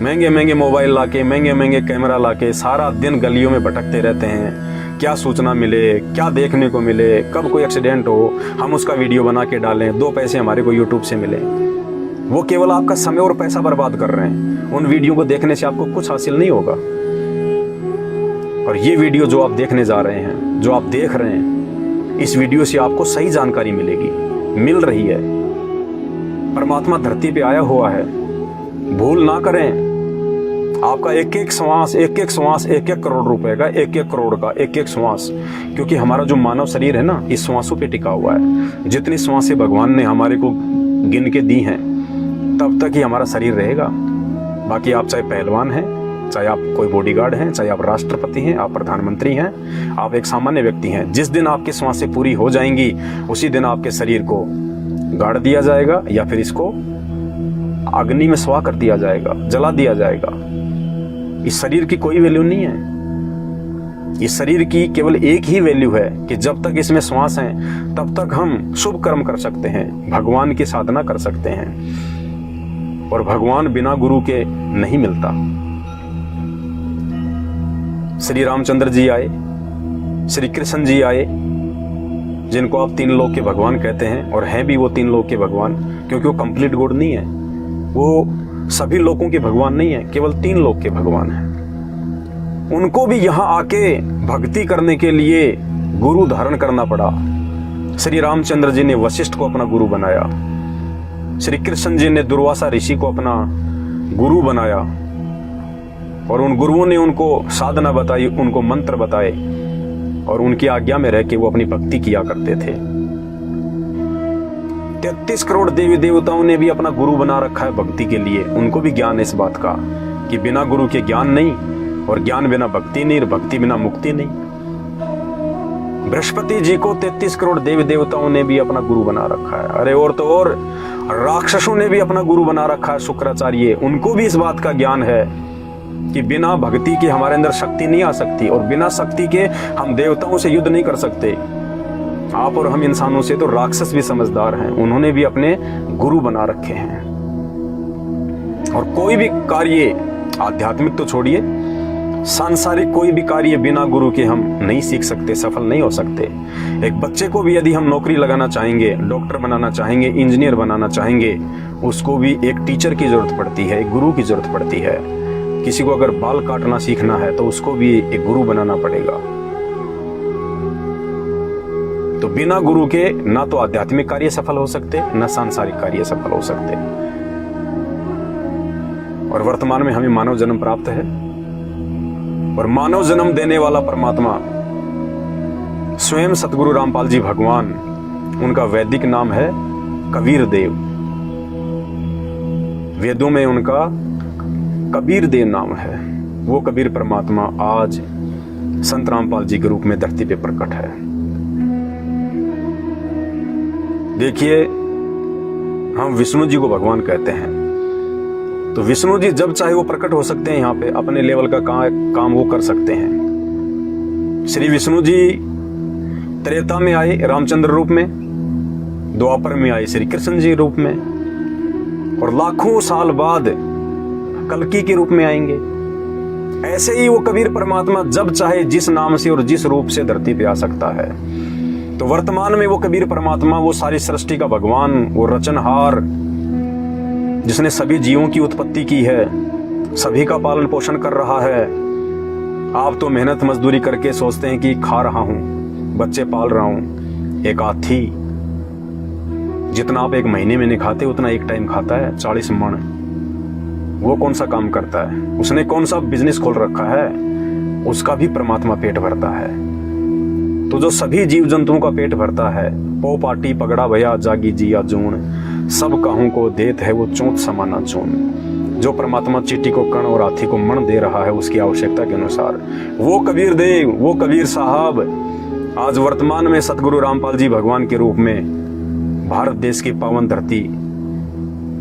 [SPEAKER 1] महंगे महंगे मोबाइल लाके, महंगे महंगे कैमरा लाके सारा दिन गलियों में भटकते रहते हैं। क्या सूचना मिले, क्या देखने को मिले, कब कोई एक्सीडेंट हो, हम उसका वीडियो बना के डालें, 2 पैसे हमारे को यूट्यूब से मिले। वो केवल आपका समय और पैसा बर्बाद कर रहे हैं। उन वीडियो को देखने से आपको कुछ हासिल नहीं होगा। और ये वीडियो जो आप देखने जा रहे हैं, जो आप देख रहे हैं, इस वीडियो से आपको सही जानकारी मिलेगी, मिल रही है। परमात्मा धरती पे आया हुआ है, भूल ना करें। आपका एक एक श्वास 1-1 करोड़ रुपए का, 1-1 करोड़ का 1-1 श्वास, क्योंकि हमारा जो मानव शरीर है ना, इस श्वासों पे टिका हुआ है। जितनी श्वासें भगवान ने हमारे को गिन के दी हैं, तब तक ही हमारा शरीर रहेगा। बाकी आप चाहे पहलवान हैं, चाहे आप कोई बॉडीगार्ड हैं, चाहे आप राष्ट्रपति हैं, आप प्रधानमंत्री हैं, आप एक सामान्य व्यक्ति हैं, जिस दिन आपकी श्वासें पूरी हो जाएंगी, उसी दिन आपके शरीर को गाड़ दिया जाएगा या फिर इसको अग्नि में स्वाह कर दिया जाएगा, जला दिया जाएगा। इस शरीर की कोई वैल्यू नहीं है। इस शरीर की केवल एक ही वैल्यू है कि जब तक इसमें श्वास है, तब तक हम शुभ कर्म कर सकते हैं, भगवान की साधना कर सकते हैं। और भगवान बिना गुरु के नहीं मिलता। श्री रामचंद्र जी आए, श्री कृष्ण जी आए, जिनको आप 3 लोक के भगवान कहते हैं, और हैं भी वो 3 लोक के भगवान, क्योंकि वो कंप्लीट गॉड नहीं है, वो सभी लोकों के भगवान नहीं है, केवल 3 लोक के भगवान हैं। उनको भी यहां आके भक्ति करने के लिए गुरु धारण करना पड़ा। श्री रामचंद्र जी ने वशिष्ठ को अपना गुरु बनाया, श्री कृष्ण जी ने दुर्वासा ऋषि को अपना गुरु बनाया, और उन गुरुओं ने उनको साधना बताई, उनको मंत्र बताए, और उनकी आज्ञा में रह के वो अपनी भक्ति किया करते थे। 33 करोड़ देवी देवताओं ने भी अपना गुरु बना रखा है भक्ति के लिए। उनको भी ज्ञान है इस बात का कि बिना गुरु के ज्ञान नहीं, और ज्ञान बिना भक्ति नहीं, और भक्ति बिना मुक्ति नहीं। बृहस्पति जी को 33 करोड़ देवी देवताओं ने भी अपना गुरु बना रखा है। अरे और तो और राक्षसों ने भी अपना गुरु बना रखा है, शुक्राचार्य। उनको भी इस बात का ज्ञान है कि बिना भक्ति के हमारे अंदर शक्ति नहीं आ सकती, और बिना शक्ति के हम देवताओं से युद्ध नहीं कर सकते। आप और हम इंसानों से तो राक्षस भी समझदार हैं, उन्होंने भी अपने गुरु बना रखे हैं। और कोई भी कार्य, आध्यात्मिक तो छोड़िए, सांसारिक कोई भी कार्य बिना गुरु के हम नहीं सीख सकते, सफल नहीं हो सकते। एक बच्चे को भी यदि हम नौकरी लगाना चाहेंगे, डॉक्टर बनाना चाहेंगे, इंजीनियर बनाना चाहेंगे, उसको भी एक टीचर की जरूरत पड़ती है, एक गुरु की जरूरत पड़ती है। किसी को अगर बाल काटना सीखना है तो उसको भी एक गुरु बनाना पड़ेगा। तो बिना गुरु के ना तो आध्यात्मिक कार्य सफल हो सकते, ना सांसारिक कार्य सफल हो सकते। और वर्तमान में हमें मानव जन्म प्राप्त है, और मानव जन्म देने वाला परमात्मा स्वयं सतगुरु रामपाल जी भगवान, उनका वैदिक नाम है कबीर देव। वेदों में उनका कबीर देव नाम है। वो कबीर परमात्मा आज संत रामपाल जी के रूप में धरती पे प्रकट है। देखिए, हम विष्णु जी को भगवान कहते हैं, तो विष्णु जी जब चाहे वो प्रकट हो सकते हैं, यहाँ पे अपने लेवल का काम वो कर सकते हैं। श्री विष्णु जी त्रेता में आए रामचंद्र रूप में, द्वापर में आए श्री कृष्ण जी रूप में, और लाखों साल बाद कल्कि के रूप में आएंगे। ऐसे ही वो कबीर परमात्मा जब चाहे जिस नाम से और जिस रूप से धरती पे आ सकता है। तो वर्तमान में वो कबीर परमात्मा, वो सारी सृष्टि का भगवान, वो रचनहार, जिसने सभी जीवों की उत्पत्ति की है, सभी का पालन पोषण कर रहा है। आप तो मेहनत मजदूरी करके सोचते हैं कि खा रहा हूं, बच्चे पाल रहा हूं। एक हाथी जितना आप एक महीने में नहीं खाते उतना एक टाइम खाता है, 40 मण। वो कौन सा काम करता है? उसने कौन सा बिजनेस खोल रखा है? उसका भी परमात्मा पेट भरता है। तो जो सभी जीव जंतुओं का पेट भरता है, पो पाटी पगड़ा भया जागी जिया जून, सब काहू को देत है वो चोट समाना चून। जो परमात्मा चींटी को कण और हाथी को मण दे रहा है उसकी आवश्यकता के अनुसार, वो कबीर देव, वो कबीर साहब आज वर्तमान में सतगुरु रामपाल जी भगवान के रूप में भारत देश की पावन धरती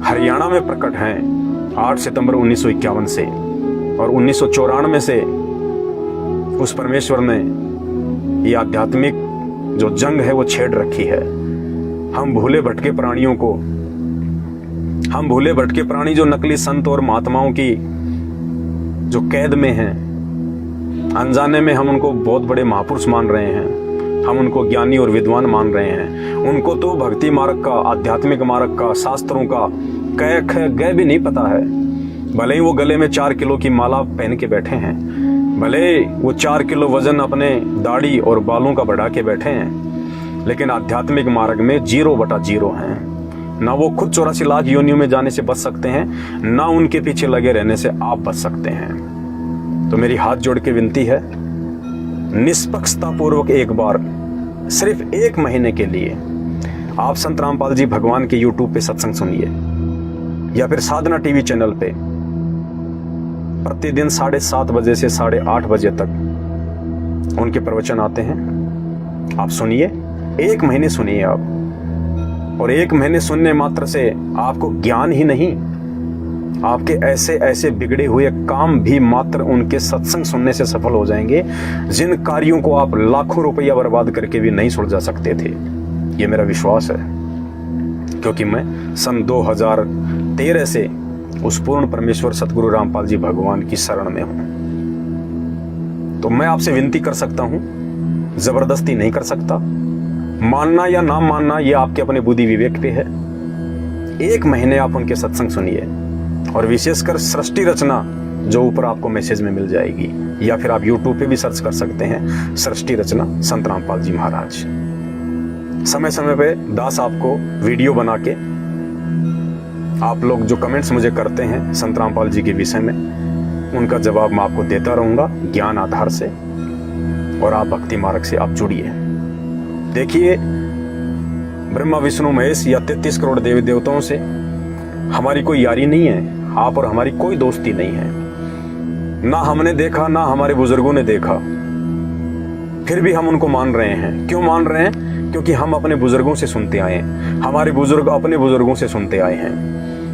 [SPEAKER 1] हरियाणा में प्रकट हैं 8 सितंबर 1951 से। और 1994 से उस परमेश्वर ने ये आध्यात्मिक जो जंग है वो छेड़ रखी है। हम भूले भटके प्राणी जो नकली संत और महात्माओं की जो कैद में हैं, अनजाने में हम उनको बहुत बड़े महापुरुष मान रहे हैं, हम उनको ज्ञानी और विद्वान मान रहे हैं। उनको तो भक्ति मार्ग का, आध्यात्मिक मार्ग का, शास्त्रों का कै ख गए भी नहीं पता है। भले ही वो गले में 4 किलो की माला पहन के बैठे हैं, भले वो 4 किलो वजन अपने दाढ़ी और बालों का बढ़ा के बैठे हैं, लेकिन आध्यात्मिक मार्ग में 0/0 हैं। ना वो खुद 84 लाख योनियों में जाने से बच सकते हैं, ना उनके पीछे लगे रहने से आप बच सकते हैं। तो मेरी हाथ जोड़ के विनती है, निष्पक्षता पूर्वक एक बार सिर्फ 1 महीने के लिए आप संत रामपाल जी भगवान के YouTube पे सत्संग सुनिए, या फिर साधना टीवी चैनल पे प्रतिदिन 7:30 बजे से 8:30 बजे तक उनके प्रवचन आते हैं। आप सुनिए, 1 महीने सुनिए आप। और 1 महीने सुनने मात्र से आपको ज्ञान ही नहीं, आपके ऐसे ऐसे बिगड़े हुए काम भी मात्र उनके सत्संग सुनने से सफल हो जाएंगे, जिन कार्यों को आप लाखों रुपया बर्बाद करके भी नहीं सुलझा सकते थे। ये मेरा विश्वास है, क्योंकि मैं सन 2013 से उस पूर्ण परमेश्वर सतगुरु रामपाल जी भगवान की शरण में हूं। तो मैं आपसे विनती कर सकता हूं, जबरदस्ती नहीं कर सकता। मानना या ना मानना ये आपके अपने बुद्धि विवेक पे है। 1 महीने आप उनके सत्संग सुनिए, और विशेषकर सृष्टि रचना जो ऊपर आपको मैसेज में मिल जाएगी, या फिर आप YouTube पे भी सर्च कर सकते हैं, सृष्टि रचना संत रामपाल जी महाराज। समय समय पे दास आपको वीडियो बना के, आप लोग जो कमेंट्स मुझे करते हैं संत रामपाल जी के विषय में, उनका जवाब मैं आपको देता रहूंगा ज्ञान आधार से। और आप भक्ति मार्ग से आप जुड़िए। देखिए, ब्रह्मा विष्णु महेश या 33 करोड़ देवी देवताओं से हमारी कोई यारी नहीं है, आप और हमारी कोई दोस्ती नहीं है। ना हमने देखा, ना हमारे बुजुर्गों ने देखा, फिर भी हम उनको मान रहे हैं। क्यों मान रहे हैं? क्योंकि हम अपने बुजुर्गों से सुनते आए हैं, हमारे बुजुर्ग अपने बुजुर्गों से सुनते आए हैं।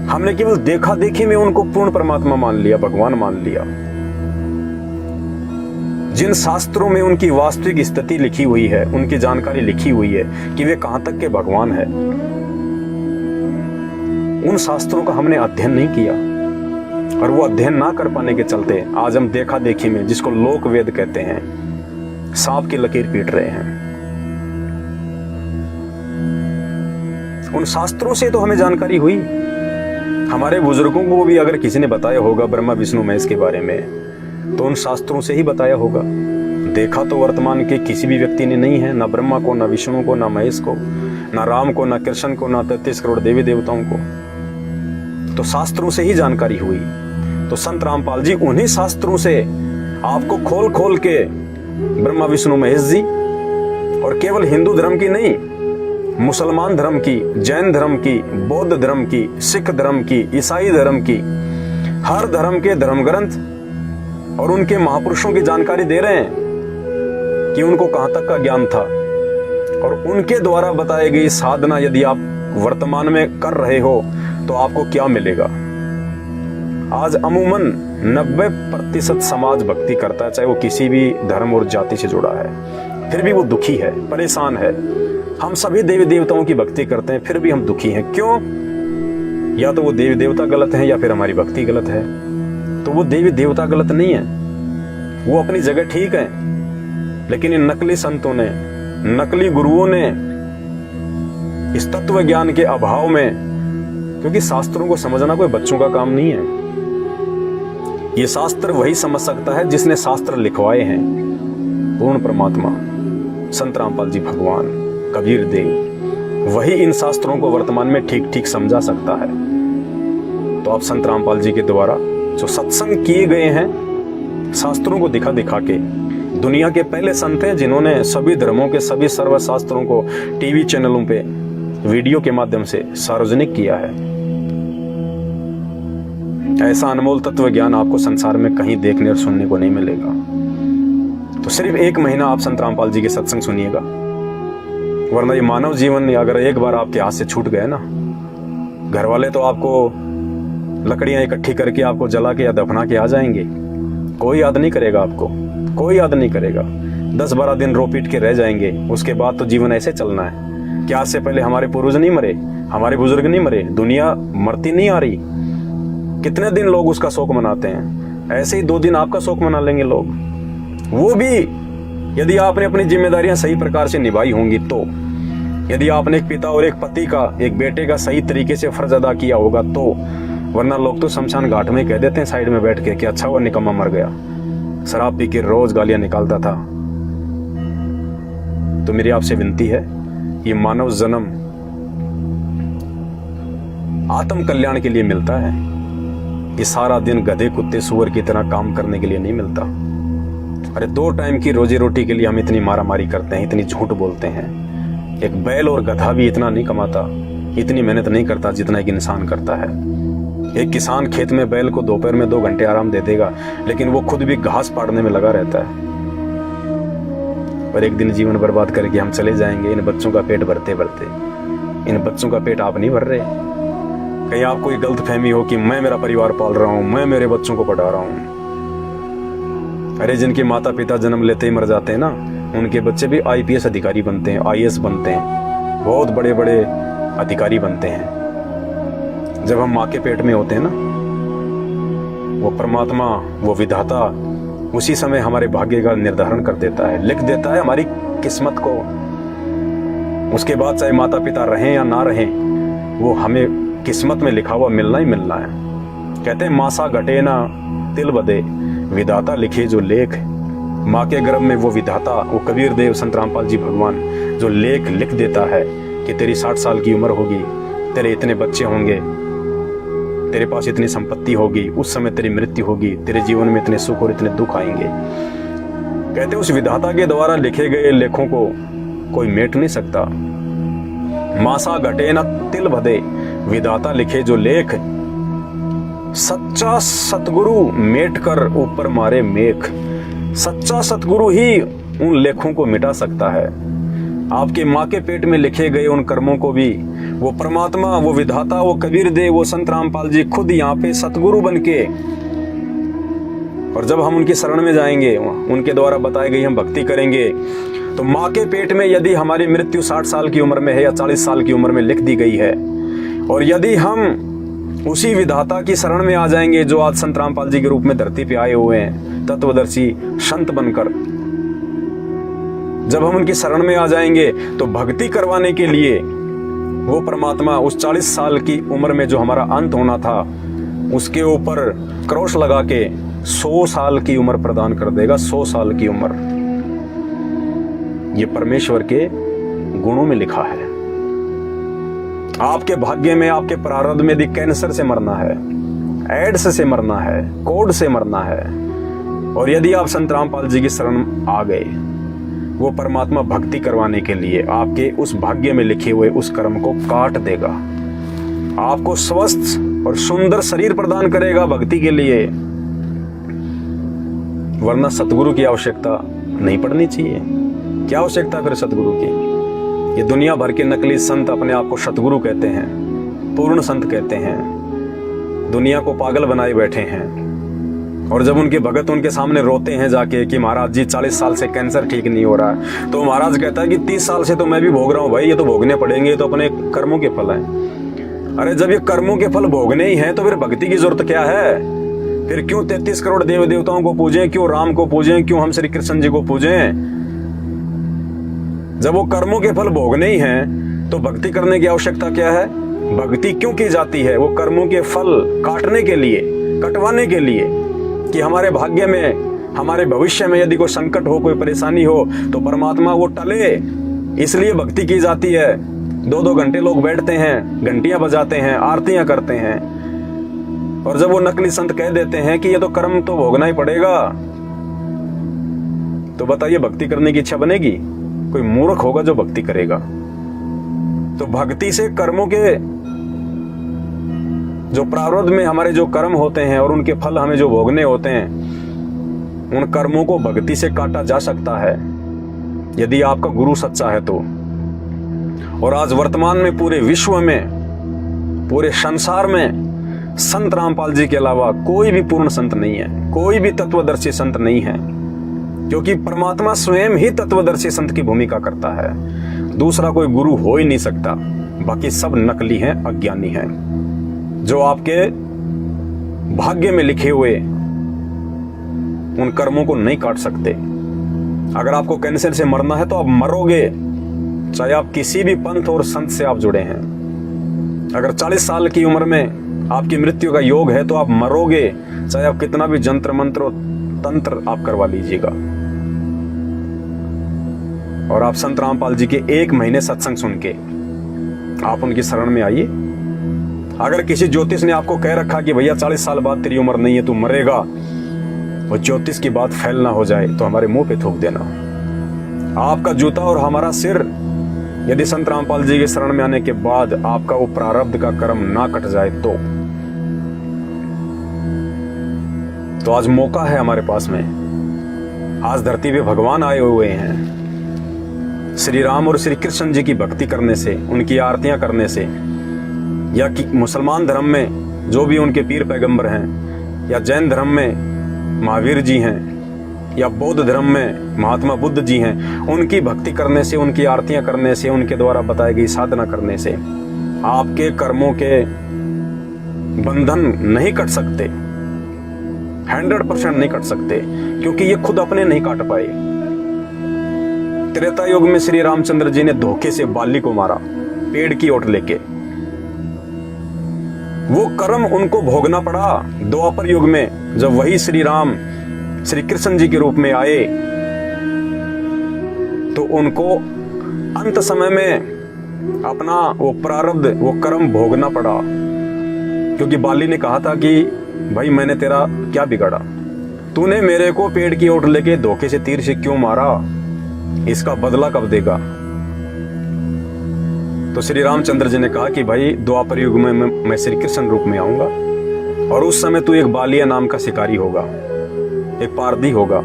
[SPEAKER 1] हमने केवल देखा देखी में उनको पूर्ण परमात्मा मान लिया, भगवान मान लिया। जिन शास्त्रों में उनकी वास्तविक स्थिति लिखी हुई है, उनकी जानकारी लिखी हुई है कि वे कहां तक के भगवान है, उन शास्त्रों का हमने अध्ययन नहीं किया। और वो अध्ययन ना कर पाने के चलते आज हम देखा देखी में, जिसको लोक वेद कहते हैं, सांप की लकीर पीट रहे हैं। उन शास्त्रों से तो हमें जानकारी हुई। हमारे बुजुर्गों को भी अगर किसी ने बताया होगा ब्रह्मा विष्णु महेश के बारे में, तो उन शास्त्रों से ही बताया होगा। देखा तो वर्तमान के किसी भी व्यक्ति ने नहीं है, ना ब्रह्मा को, ना विष्णु को, ना महेश को, ना राम को, ना कृष्ण को, ना 33 करोड़ देवी देवताओं को। तो शास्त्रों से ही जानकारी हुई। तो संत रामपाल जी उन्हीं शास्त्रों से आपको खोल खोल के ब्रह्मा विष्णु महेश जी और केवल हिंदू धर्म की नहीं, मुसलमान धर्म की, जैन धर्म की, बौद्ध धर्म की, सिख धर्म की, ईसाई धर्म की, हर धर्म के धर्म ग्रंथ और उनके महापुरुषों की जानकारी दे रहे हैं कि उनको कहां तक का ज्ञान था। और उनके द्वारा बताई गई साधना यदि आप वर्तमान में कर रहे हो तो आपको क्या मिलेगा। आज अमूमन 90% समाज भक्ति करता है, चाहे वो किसी भी धर्म और जाति से जुड़ा है, फिर भी वो दुखी है, परेशान है। हम सभी देवी देवताओं की भक्ति करते हैं, फिर भी हम दुखी हैं। क्यों? या तो वो देवी देवता गलत है या फिर हमारी भक्ति गलत है। तो वो देवी देवता गलत नहीं है, वो अपनी जगह ठीक है, लेकिन इन नकली संतों ने, नकली गुरुओं ने इस तत्व ज्ञान के अभाव में, क्योंकि शास्त्रों को समझना कोई बच्चों का काम नहीं है। ये शास्त्र वही समझ सकता है जिसने शास्त्र लिखवाए हैं। पूर्ण परमात्मा संत रामपाल जी भगवान, कबीर देव, वही इन शास्त्रों को वर्तमान में ठीक ठीक समझा सकता है। तो आप संत रामपाल जी के द्वारा जो सत्संग किए गए हैं, शास्त्रों को दिखा दिखा के, दुनिया के पहले संत हैं जिन्होंने सभी धर्मों के सभी सर्वशास्त्रों को टीवी चैनलों पे वीडियो के माध्यम से सार्वजनिक किया है। ऐसा अनमोल तत्व ज्ञान आपको संसार में कहीं देखने और सुनने को नहीं मिलेगा। तो सिर्फ 1 महीना आप संत रामपाल जी के सत्संग सुनिएगा, वरना ये मानव जीवन अगर एक बार आपके हाथ से छूट गए ना, घर वाले तो आपको लकड़ियां इकट्ठी करके आपको जला के या दफना के आ जाएंगे। कोई याद नहीं करेगा आपको, कोई याद नहीं करेगा। 10-12 दिन रो पीट के रह जाएंगे। उसके बाद तो जीवन ऐसे चलना है। क्या आज से पहले हमारे पूर्वज नहीं मरे, हमारे बुजुर्ग नहीं मरे, दुनिया मरती नहीं आ रही। कितने दिन लोग उसका शोक मनाते हैं, ऐसे ही 2 दिन आपका शोक मना लेंगे लोग। वो भी यदि आपने अपनी जिम्मेदारियां सही प्रकार से निभाई होंगी तो, यदि आपने एक पिता और एक पति का, एक बेटे का सही तरीके से फर्ज अदा किया होगा तो। वरना लोग तो शमशान घाट में कह देते हैं साइड में बैठ के कि अच्छा हुआ निकम्मा मर गया, शराब पी के रोज गालियां निकालता था। तो मेरी आपसे विनती है, ये मानव जन्म आत्म कल्याण के लिए मिलता है। ये सारा दिन गधे कुत्ते सुअर की तरह काम करने के लिए नहीं मिलता। अरे 2 टाइम की रोजी रोटी के लिए हम इतनी मारामारी करते हैं, इतनी झूठ बोलते हैं। एक बैल और गधा भी इतना नहीं कमाता, इतनी मेहनत नहीं करता जितना एक इंसान करता है। एक किसान खेत में बैल को दोपहर में 2 घंटे आराम दे देगा, लेकिन वो खुद भी घास पाड़ने में लगा रहता है। और एक दिन जीवन बर्बाद करके हम चले जाएंगे, इन बच्चों का पेट भरते भरते। इन बच्चों का पेट आप नहीं भर रहे। कहीं आपको ये गलत फहमी हो कि मैं मेरा परिवार पाल रहा हूं, मैं मेरे बच्चों को पढ़ा रहा हूं। अरे जिनके माता पिता जन्म लेते ही मर जाते हैं ना, उनके बच्चे भी IPS अधिकारी बनते हैं, IAS बनते हैं, बहुत बड़े बड़े अधिकारी बनते हैं। जब हम माँ के पेट में होते हैं ना, वो परमात्मा, वो विधाता उसी समय हमारे भाग्य का निर्धारण कर देता है, लिख देता है हमारी किस्मत को। उसके बाद चाहे माता पिता रहें या ना रहें, वो हमें किस्मत में लिखा हुआ मिलना ही मिलना है। कहते हैं मासा घटे ना तिल बदे, विधाता लिखे जो लेख। माँ के गर्भ में वो विधाता, वो कबीर देव संत रामपाल जी भगवान जो लेख लिख देता है कि तेरी 60 साल की उम्र होगी, तेरे इतने बच्चे होंगे, तेरे पास इतनी संपत्ति होगी, उस समय तेरी मृत्यु होगी, तेरे जीवन में इतने सुख और इतने दुख आएंगे। कहते उस विधाता के द्वारा लिखे गए लेखों को कोई मेट नहीं सकता। मासा घटे न तिल बदे, विधाता लिखे जो लेख। सच्चा सतगुरु मेट कर ऊपर मारे मेख। सच्चा सतगुरु ही उन लेखों को मिटा सकता है। आपके माँ के पेट में लिखे गए उन कर्मों को भी वो परमात्मा, वो विधाता, वो कबीर देव, वो संत रामपाल जी खुद यहाँ पे सतगुरु बनके, और जब हम उनकी शरण में जाएंगे, उनके द्वारा बताई गई हम भक्ति करेंगे, तो माँ के पेट में यदि हमारी मृत्यु 60 साल की उम्र में है या 40 साल की उम्र में लिख दी गई है, और यदि हम उसी विधाता की शरण में आ जाएंगे जो आज संत रामपाल जी के रूप में धरती पे आए हुए हैं, तत्वदर्शी संत बनकर, जब हम उनकी शरण में आ जाएंगे तो भक्ति करवाने के लिए वो परमात्मा उस 40 साल की उम्र में जो हमारा अंत होना था, उसके ऊपर क्रॉस लगा के 100 साल की उम्र प्रदान कर देगा। 100 साल की उम्र, ये परमेश्वर के गुणों में लिखा है। आपके भाग्य में, आपके प्रारब्ध में यदि कैंसर से मरना है, एड्स से मरना है, कोढ़ से मरना है, और यदि आप संत रामपाल जी की शरण आ गए वो परमात्मा भक्ति करवाने के लिए आपके उस भाग्य में लिखे हुए उस कर्म को काट देगा, आपको स्वस्थ और सुंदर शरीर प्रदान करेगा भक्ति के लिए। वरना सतगुरु की आवश्यकता नहीं पड़नी चाहिए। क्या आवश्यकता फिर सतगुरु की? ये दुनिया भर के नकली संत अपने आप को सतगुरु कहते हैं, पूर्ण संत कहते हैं, दुनिया को पागल बनाए बैठे हैं। और जब उनके भगत उनके सामने रोते हैं जाके कि महाराज जी 40 साल से कैंसर ठीक नहीं हो रहा है, तो महाराज कहता है कि 30 साल से तो मैं भी भोग रहा हूँ भाई, ये तो भोगने पड़ेंगे, ये तो अपने कर्मों के फल हैं। अरे जब ये कर्मों के फल भोगने ही हैं तो फिर भक्ति की जरूरत क्या है? फिर क्यों 33 करोड़ देव देवताओं को पूजें, क्यों राम को पूजें, क्यों हम श्री कृष्ण जी को पूजें? जब वो कर्मों के फल भोगने ही हैं तो भक्ति करने की आवश्यकता क्या है? भक्ति क्यों की जाती है? वो कर्मों के फल काटने के लिए, कटवाने के लिए, कि हमारे भाग्य में, हमारे भविष्य में यदि कोई संकट हो, कोई परेशानी हो तो परमात्मा वो टले, इसलिए भक्ति की जाती है। 2-2 घंटे लोग बैठते हैं, घंटियां बजाते हैं, आरतियां करते हैं, और जब वो नकली संत कह देते हैं कि ये तो कर्म तो भोगना ही पड़ेगा, तो बताइए भक्ति करने की इच्छा बनेगी? कोई मूर्ख होगा जो भक्ति करेगा। तो भक्ति से कर्मों के जो प्रारब्ध में हमारे जो कर्म होते हैं और उनके फल हमें जो भोगने होते हैं, उन कर्मों को भक्ति से काटा जा सकता है यदि आपका गुरु सच्चा है तो। और आज वर्तमान में पूरे विश्व में, पूरे संसार में संत रामपाल जी के अलावा कोई भी पूर्ण संत नहीं है, कोई भी तत्वदर्शी संत नहीं है, क्योंकि परमात्मा स्वयं ही तत्वदर्शी संत की भूमिका करता है। दूसरा कोई गुरु हो ही नहीं सकता। बाकी सब नकली हैं, अज्ञानी हैं, जो आपके भाग्य में लिखे हुए उन कर्मों को नहीं काट सकते। अगर आपको कैंसर से मरना है तो आप मरोगे, चाहे आप किसी भी पंथ और संत से आप जुड़े हैं। अगर 40 साल की उम्र में आपकी मृत्यु का योग है तो आप मरोगे, चाहे आप कितना भी जंत्र मंत्र और तंत्र आप करवा लीजिएगा। और आप संत रामपाल जी के 1 महीने सत्संग सुन के आप उनकी शरण में आइए। अगर किसी ज्योतिष ने आपको कह रखा कि भैया 40 साल बाद तेरी उम्र नहीं है, तू मरेगा, वो ज्योतिष की बात फैल ना हो जाए तो हमारे मुंह पे थूक देना। आपका जूता और हमारा सिर यदि संत रामपाल जी के शरण में आने के बाद आपका वो प्रारब्ध का कर्म ना कट जाए तो आज मौका है हमारे पास में। आज धरती पे भगवान आए हुए हैं। श्री राम और श्री कृष्ण जी की भक्ति करने से, उनकी आरतियां करने से, या कि मुसलमान धर्म में जो भी उनके पीर पैगंबर हैं, या जैन धर्म में महावीर जी हैं, या बौद्ध धर्म में महात्मा बुद्ध जी हैं, उनकी भक्ति करने से, उनकी आरतियां करने से, उनके द्वारा बताई गई साधना करने से आपके कर्मों के बंधन नहीं कट सकते, 100% नहीं कट सकते, क्योंकि ये खुद अपने नहीं काट पाए। त्रेता युग में श्री रामचंद्र जी ने धोखे से बाली को मारा, पेड़ की ओट लेके। वो कर्म उनको भोगना पड़ा। द्वापर युग में जब वही श्री राम श्री कृष्ण जी के रूप में आए तो उनको अंत समय में अपना वो प्रारब्ध, वो कर्म भोगना पड़ा, क्योंकि बाली ने कहा था कि भाई मैंने तेरा क्या बिगाड़ा, तूने मेरे को पेड़ की ओट लेके धोखे से तीर से क्यों मारा, इसका बदला कब देगा। तो श्री रामचंद्र जी ने कहा कि भाई द्वापर युग में मैं श्री कृष्ण रूप में आऊंगा, और उस समय तू एक बालिया नाम का शिकारी होगा, एक पारधी होगा,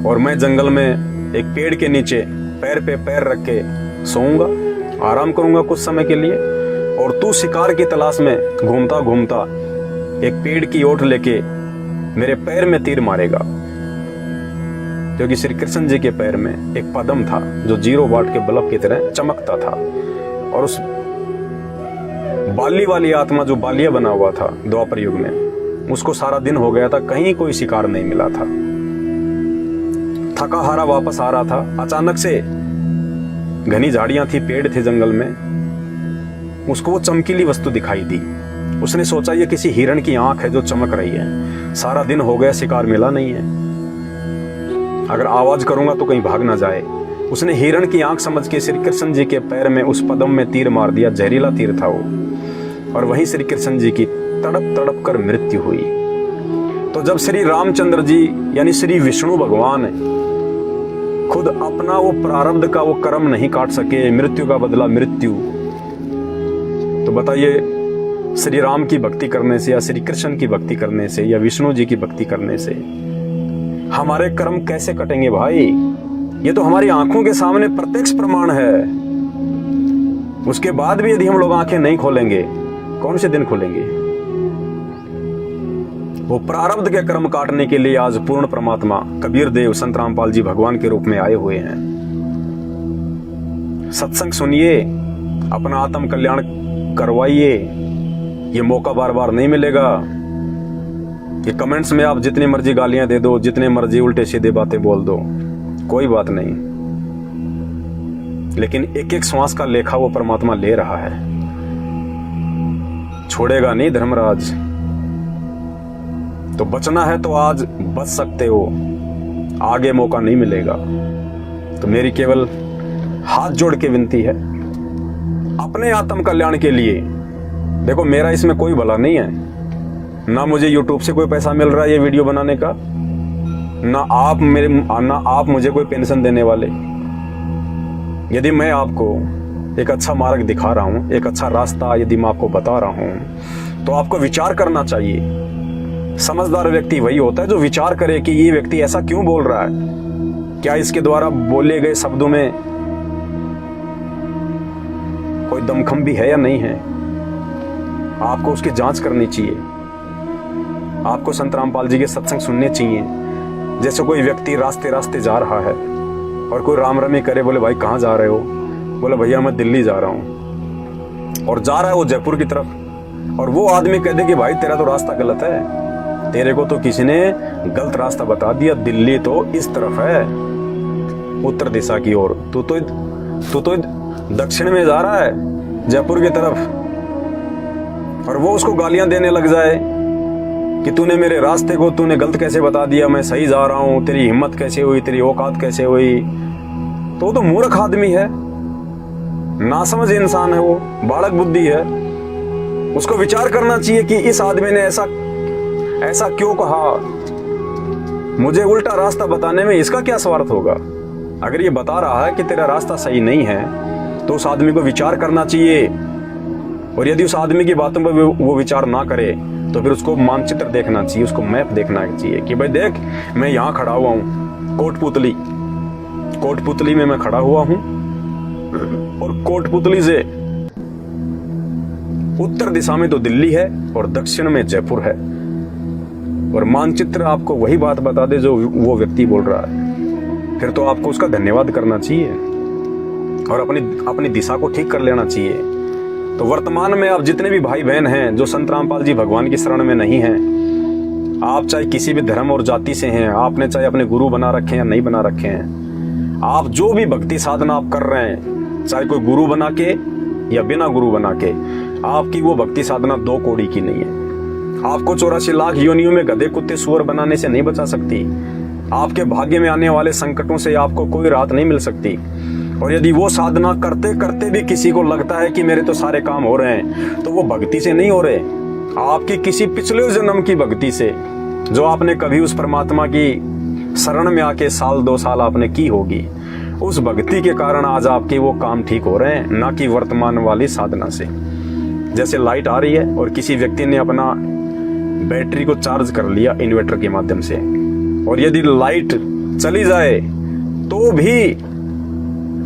[SPEAKER 1] और मैं जंगल में एक पेड़ के नीचे पैर पे पैर रख के सोऊंगा, आराम करूंगा कुछ समय के लिए, और तू शिकार की तलाश में घूमता घूमता एक पेड़ की ओट लेके मेरे पैर में तीर मारेगा। क्योंकि श्री कृष्ण जी के पैर में एक पदम था जो 0 वाट के बल्ब की तरह चमकता था, और उस बाली वाली आत्मा जो बालिया बना हुआ था द्वापर युग में, उसको सारा दिन हो गया था, कहीं कोई शिकार नहीं मिला था। थका हारा वापस आ रहा था, अचानक से घनी झाड़ियां थी, पेड़ थे जंगल में, उसको वो चमकीली वस्तु दिखाई दी। उसने सोचा ये किसी हिरण की आंख है जो चमक रही है, सारा दिन हो गया शिकार मिला नहीं है, अगर आवाज करूंगा तो कहीं भाग ना जाए। उसने हिरण की आंख समझ के श्री कृष्ण जी के पैर में उस पदम में तीर मार दिया, जहरीला तीर था वो, और वहीं श्री कृष्ण जी की तड़प तड़प कर मृत्यु हुई। तो जब श्री रामचंद्र जी यानी श्री विष्णु भगवान खुद अपना वो प्रारब्ध का वो कर्म नहीं काट सके, मृत्यु का बदला मृत्यु, तो बताइए श्री राम की भक्ति करने से या श्री कृष्ण की भक्ति करने से या विष्णु जी की भक्ति करने से हमारे कर्म कैसे कटेंगे भाई? ये तो हमारी आंखों के सामने प्रत्यक्ष प्रमाण है। उसके बाद भी यदि हम लोग आंखें नहीं खोलेंगे, कौन से दिन खोलेंगे? वो प्रारब्ध के कर्म काटने के लिए आज पूर्ण परमात्मा कबीर देव संत रामपाल जी भगवान के रूप में आए हुए हैं। सत्संग सुनिए, अपना आत्म कल्याण करवाइए। ये मौका बार बार नहीं मिलेगा। ये कमेंट्स में आप जितनी मर्जी गालियां दे दो, जितने मर्जी उल्टे सीधे बातें बोल दो, कोई बात नहीं, लेकिन एक एक श्वास का लेखा वो परमात्मा ले रहा है। छोड़ेगा नहीं धर्मराज। तो बचना है तो आज बच सकते हो, आगे मौका नहीं मिलेगा। तो मेरी केवल हाथ जोड़ के विनती है अपने आत्म कल्याण के लिए। देखो मेरा इसमें कोई भला नहीं है, ना मुझे YouTube से कोई पैसा मिल रहा है ये वीडियो बनाने का, ना आप मुझे कोई पेंशन देने वाले। यदि मैं आपको एक अच्छा मार्ग दिखा रहा हूं, एक अच्छा रास्ता यदि मैं आपको बता रहा हूं, तो आपको विचार करना चाहिए। समझदार व्यक्ति वही होता है जो विचार करे कि ये व्यक्ति ऐसा क्यों बोल रहा है, क्या इसके द्वारा बोले गए शब्दों में कोई दमखम भी है या नहीं है। आपको उसकी जांच करनी चाहिए। आपको संत रामपाल जी के सत्संग सुनने चाहिए। जैसे कोई व्यक्ति रास्ते रास्ते जा रहा है और कोई राम रमी करे, बोले भाई कहाँ जा रहे हो? बोले भैया मैं दिल्ली जा रहा हूँ, और जा रहा है वो जयपुर की तरफ, और वो आदमी कह दे कि भाई तेरा तो रास्ता गलत है, तेरे को तो किसी ने गलत रास्ता बता दिया, दिल्ली तो इस तरफ है उत्तर दिशा की ओर, तू तो दक्षिण में जा रहा है जयपुर की तरफ। और वो उसको गालियां देने लग जाए कि तूने मेरे रास्ते को तूने गलत कैसे बता दिया, मैं सही जा रहा हूं, तेरी हिम्मत कैसे हुई, तेरी औकात कैसे हुई। तो वो तो मूर्ख आदमी है, नासमझ इंसान है, वो बालक बुद्धि है। उसको विचार करना चाहिए कि इस आदमी ने ऐसा क्यों कहा, मुझे उल्टा रास्ता बताने में इसका क्या स्वार्थ होगा। अगर ये बता रहा है कि तेरा रास्ता सही नहीं है तो उस आदमी को विचार करना चाहिए। और यदि उस आदमी की बातों पर वो विचार ना करे तो फिर उसको मानचित्र देखना चाहिए, उसको मैप देखना चाहिए कि भाई देख मैं यहाँ खड़ा हुआ हूँ, कोटपुतली में मैं खड़ा हुआ हूँ, और कोटपुतली से उत्तर दिशा में तो दिल्ली है और दक्षिण में जयपुर है। और मानचित्र आपको वही बात बता दे जो वो व्यक्ति बोल रहा है, फिर तो आपको उसका धन्यवाद करना चाहिए और अपनी दिशा को ठीक कर लेना चाहिए। तो वर्तमान में आप जितने भी भाई बहन हैं जो संत रामपाल जी भगवान की शरण में नहीं हैं, आप चाहे किसी भी धर्म और जाति से हैं, आपने चाहे अपने गुरु बना रखे हैं या नहीं बना रखे हैं, आप जो भी भक्ति साधना आप कर रहे हैं, चाहे कोई गुरु बना के या बिना गुरु बना के, आपकी वो भक्ति साधना 2 कौड़ी की नहीं है। आपको 84 लाख योनियों में गधे कुत्ते सुअर बनाने से नहीं बचा सकती। आपके भाग्य में आने वाले संकटों से आपको कोई राहत नहीं मिल सकती। और यदि वो साधना करते करते भी किसी को लगता है कि मेरे तो सारे काम हो रहे हैं, तो वो भक्ति से नहीं हो रहे, आपकी किसी पिछले जन्म की भक्ति से, जो आपने कभी उस परमात्मा की शरण में आके 1-2 साल आपने की होगी, उस भक्ति के कारण आज आपके वो काम ठीक हो रहे हैं, ना कि वर्तमान वाली साधना से। जैसे लाइट आ रही है और किसी व्यक्ति ने अपना बैटरी को चार्ज कर लिया इन्वर्टर के माध्यम से, और यदि लाइट चली जाए तो भी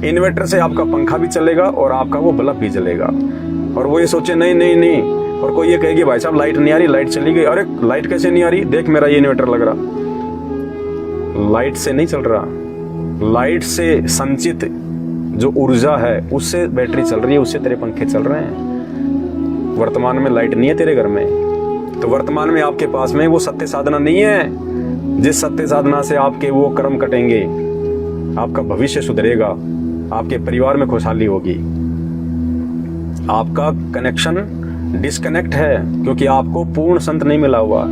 [SPEAKER 1] इन्वर्टर से आपका पंखा भी चलेगा और आपका वो बल्ब भी जलेगा। और वो ये सोचे नहीं, और कोई ये कहेगी भाई साहब लाइट नहीं आ रही, लाइट चली गई। अरे लाइट कैसे नहीं आ रही, देख मेरा ये इन्वर्टर लग रहा। लाइट से नहीं चल रहा, लाइट से संचित जो ऊर्जा है उससे बैटरी चल रही है, उससे तेरे पंखे चल रहे हैं। वर्तमान में लाइट नहीं है तेरे घर में, तो वर्तमान में आपके पास में वो सत्य साधना नहीं है जिस सत्य साधना से आपके वो कर्म कटेंगे, आपका भविष्य सुधरेगा, आपके परिवार में खुशहाली होगी। आपका कनेक्शन डिस्कनेक्ट है क्योंकि आपको पूर्ण संत नहीं मिला हुआ,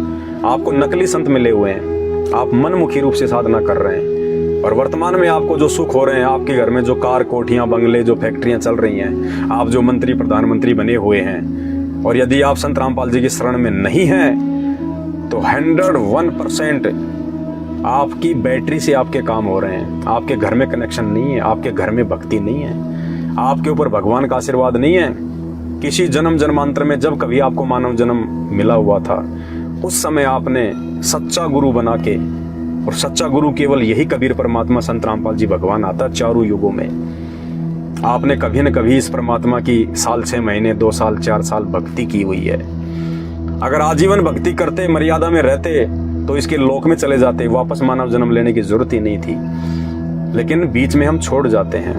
[SPEAKER 1] आपको नकली संत मिले हुए हैं। आप मनमुखी रूप से साधना कर रहे हैं और वर्तमान में आपको जो सुख हो रहे हैं, आपके घर में जो कार कोठियां बंगले जो फैक्ट्रियां चल रही हैं, आप जो मंत्री प्रधानमंत्री बने हुए हैं, और यदि आप संत रामपाल जी की शरण में नहीं हैं तो 101% आपकी बैटरी से आपके काम हो रहे हैं। आपके घर में कनेक्शन नहीं है, आपके घर में भक्ति नहीं है, आपके ऊपर भगवान का आशीर्वाद नहीं है। किसी जन्म जन्मांतर में जब कभी आपको मानव जन्म मिला हुआ था, उस समय आपने सच्चा गुरु बना के, और सच्चा गुरु केवल यही कबीर परमात्मा संत रामपाल जी भगवान आता चारों युगों में। आपने कभी न कभी इस परमात्मा की साल 6 महीने 2 साल 4 साल भक्ति की हुई है। अगर आजीवन भक्ति करते, मर्यादा में रहते, तो इसके लोक में चले जाते, वापस मानव जन्म लेने की जरूरत ही नहीं थी। लेकिन बीच में हम छोड़ जाते हैं,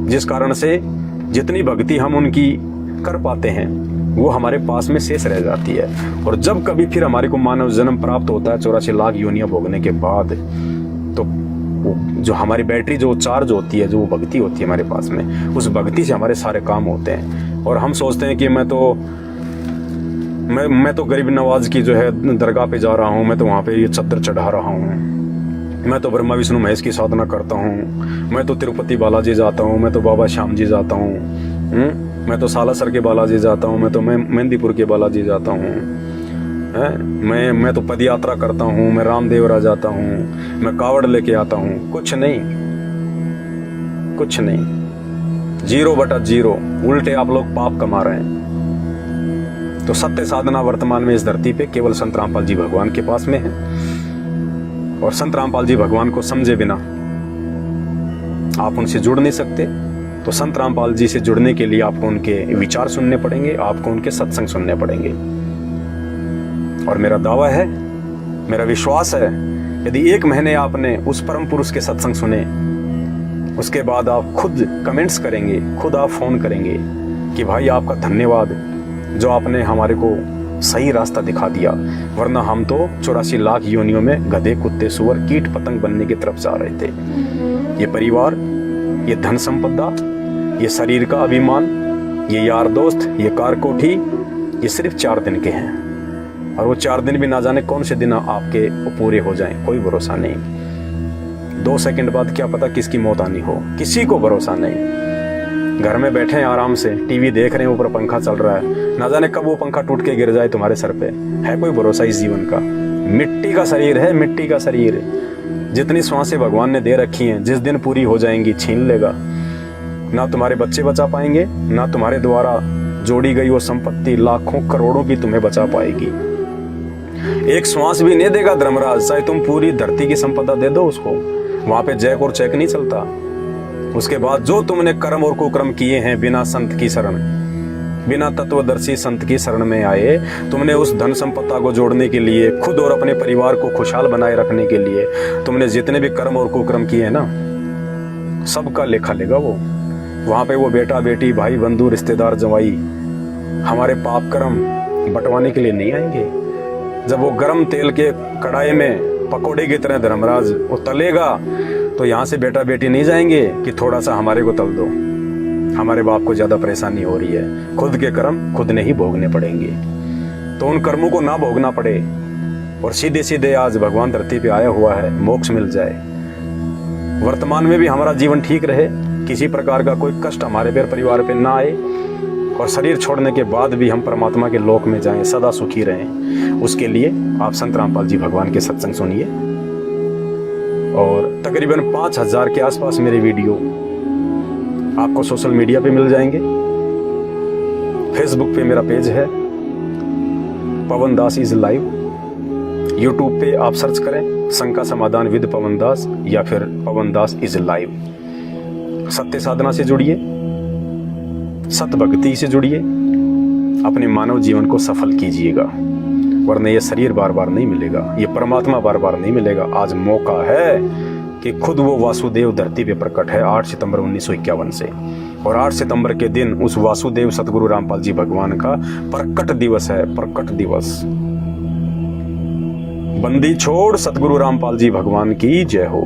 [SPEAKER 1] जिस कारण से जितनी भक्ति हम उनकी कर पाते हैं वो हमारे पास में शेष रह जाती है। और जब कभी फिर हमारे को मानव जन्म प्राप्त होता है 84 लाख योनियां भोगने के बाद, तो जो हमारी बैटरी जो चार्ज होती है, जो वो भक्ति होती है हमारे पास में, उस भक्ति से हमारे सारे काम होते हैं। और हम सोचते हैं कि मैं तो गरीब नवाज की जो है दरगाह पे जा रहा हूँ, मैं तो वहाँ पे ये चद्दर चढ़ा रहा हूँ, मैं तो ब्रह्मा विष्णु महेश की साधना करता हूँ, मैं तो तिरुपति बालाजी जाता हूँ, मैं तो बाबा श्याम जी जाता हूँ, मैं तो सालासर के बालाजी जाता हूँ, मैं तो मेहंदीपुर के बालाजी जाता हूँ, मैं तो पद यात्रा करता हूँ, मैं रामदेवरा जाता हूँ, मैं कावड़ लेके आता हूँ। कुछ नहीं, कुछ नहीं, 0/0। उल्टे आप लोग पाप कमा रहे हैं। तो सत्य साधना वर्तमान में इस धरती पे केवल संत रामपाल जी भगवान के पास में है। और संत रामपाल जी भगवान को समझे बिना आप उनसे जुड़ नहीं सकते। तो संत रामपाल जी से जुड़ने के लिए आपको उनके विचार सुनने पड़ेंगे, आपको उनके सत्संग सुनने पड़ेंगे। और मेरा दावा है, मेरा विश्वास है, यदि 1 महीने आपने उस परम पुरुष के सत्संग सुने, उसके बाद आप खुद कमेंट्स करेंगे, खुद आप फोन करेंगे कि भाई आपका धन्यवाद जो आपने हमारे को सही रास्ता दिखा दिया, वरना हम तो 84 लाख योनियों में गधे, कुत्ते, सुअर, कीट पतंग बनने की तरफ जा रहे थे। ये परिवार, ये धन संपदा, ये शरीर का अभिमान, ये यार दोस्त, ये कार कोठी, ये सिर्फ 4 दिन के हैं। और वो 4 दिन भी ना जाने कौन से दिन आपके पूरे हो जाएं, कोई भरोसा नहीं। 2 सेकंड बाद क्या पता किसकी मौत आनी हो, किसी को भरोसा नहीं। घर में बैठे हैं आराम से, टीवी देख रहे हैं, ऊपर पंखा चल रहा है, ना जाने कब वो पंखा टूट के गिर जाए तुम्हारे सर पे। है कोई भरोसा इस जीवन का? मिट्टी का शरीर है, मिट्टी का शरीर। जितनी श्वासें भगवान ने दे रखी हैं, जिस दिन पूरी हो जाएंगी छीन लेगा। ना तुम्हारे बच्चे बचा पाएंगे, ना तुम्हारे द्वारा जोड़ी गई वो संपत्ति लाखों करोड़ों की तुम्हें बचा पाएगी। एक श्वास भी नहीं देगा धर्मराज, चाहे तुम पूरी धरती की संपदा दे दो उसको, वहां पे जैक और चेक नहीं चलता। उसके बाद जो तुमने कर्म और कुकर्म किए हैं बिना संत की शरण, बिना तत्वदर्शी संत की शरण में आए, तुमने उस धन संपदा को जोड़ने के लिए, खुद और अपने परिवार को खुशहाल बनाए रखने के लिए तुमने जितने भी कर्म और कुकर्म किए हैं ना, सबका लेखा लेगा वो। वहां पे वो बेटा बेटी, भाई बंधु, रिश्तेदार, जवाई हमारे पाप कर्म बंटवाने के लिए नहीं आएंगे। जब वो गरम तेल के कढ़ाई में पकोड़े की तरह धर्मराज वो तलेगा, तो यहाँ से बेटा बेटी नहीं जाएंगे कि थोड़ा सा हमारे को तल दो, हमारे बाप को ज्यादा परेशानी हो रही है। खुद के कर्म खुद ने ही भोगने पड़ेंगे। तो उन कर्मों को ना भोगना पड़े और सीधे सीधे आज भगवान धरती पे आया हुआ है, मोक्ष मिल जाए। वर्तमान में भी हमारा जीवन ठीक रहे, किसी प्रकार का कोई कष्ट हमारे परिवार पे ना आए, और शरीर छोड़ने के बाद भी हम परमात्मा के लोक में जाएं, सदा सुखी रहें। उसके लिए आप संत रामपाल जी भगवान के सत्संग सुनिए। और तकरीबन 5000 के आसपास मेरे वीडियो आपको सोशल मीडिया पे मिल जाएंगे। फेसबुक पे मेरा पेज है पवन दास इज लाइव। यूट्यूब पे आप सर्च करें शंका समाधान विद पवन दास या फिर पवन दास इज लाइव। सत्य साधना से जुड़िए, सत भक्ति से जुड़िए, अपने मानव जीवन को सफल कीजिएगा, वरना ये शरीर बार बार नहीं मिलेगा, ये परमात्मा बार बार नहीं मिलेगा। आज मौका है कि खुद वो वासुदेव धरती पे प्रकट है 8 सितंबर 1951 से, और 8 सितंबर के दिन उस वासुदेव सतगुरु रामपाल जी भगवान का प्रकट दिवस है। प्रकट दिवस। बंदी छोड़ सतगुरु रामपाल जी भगवान की जय हो।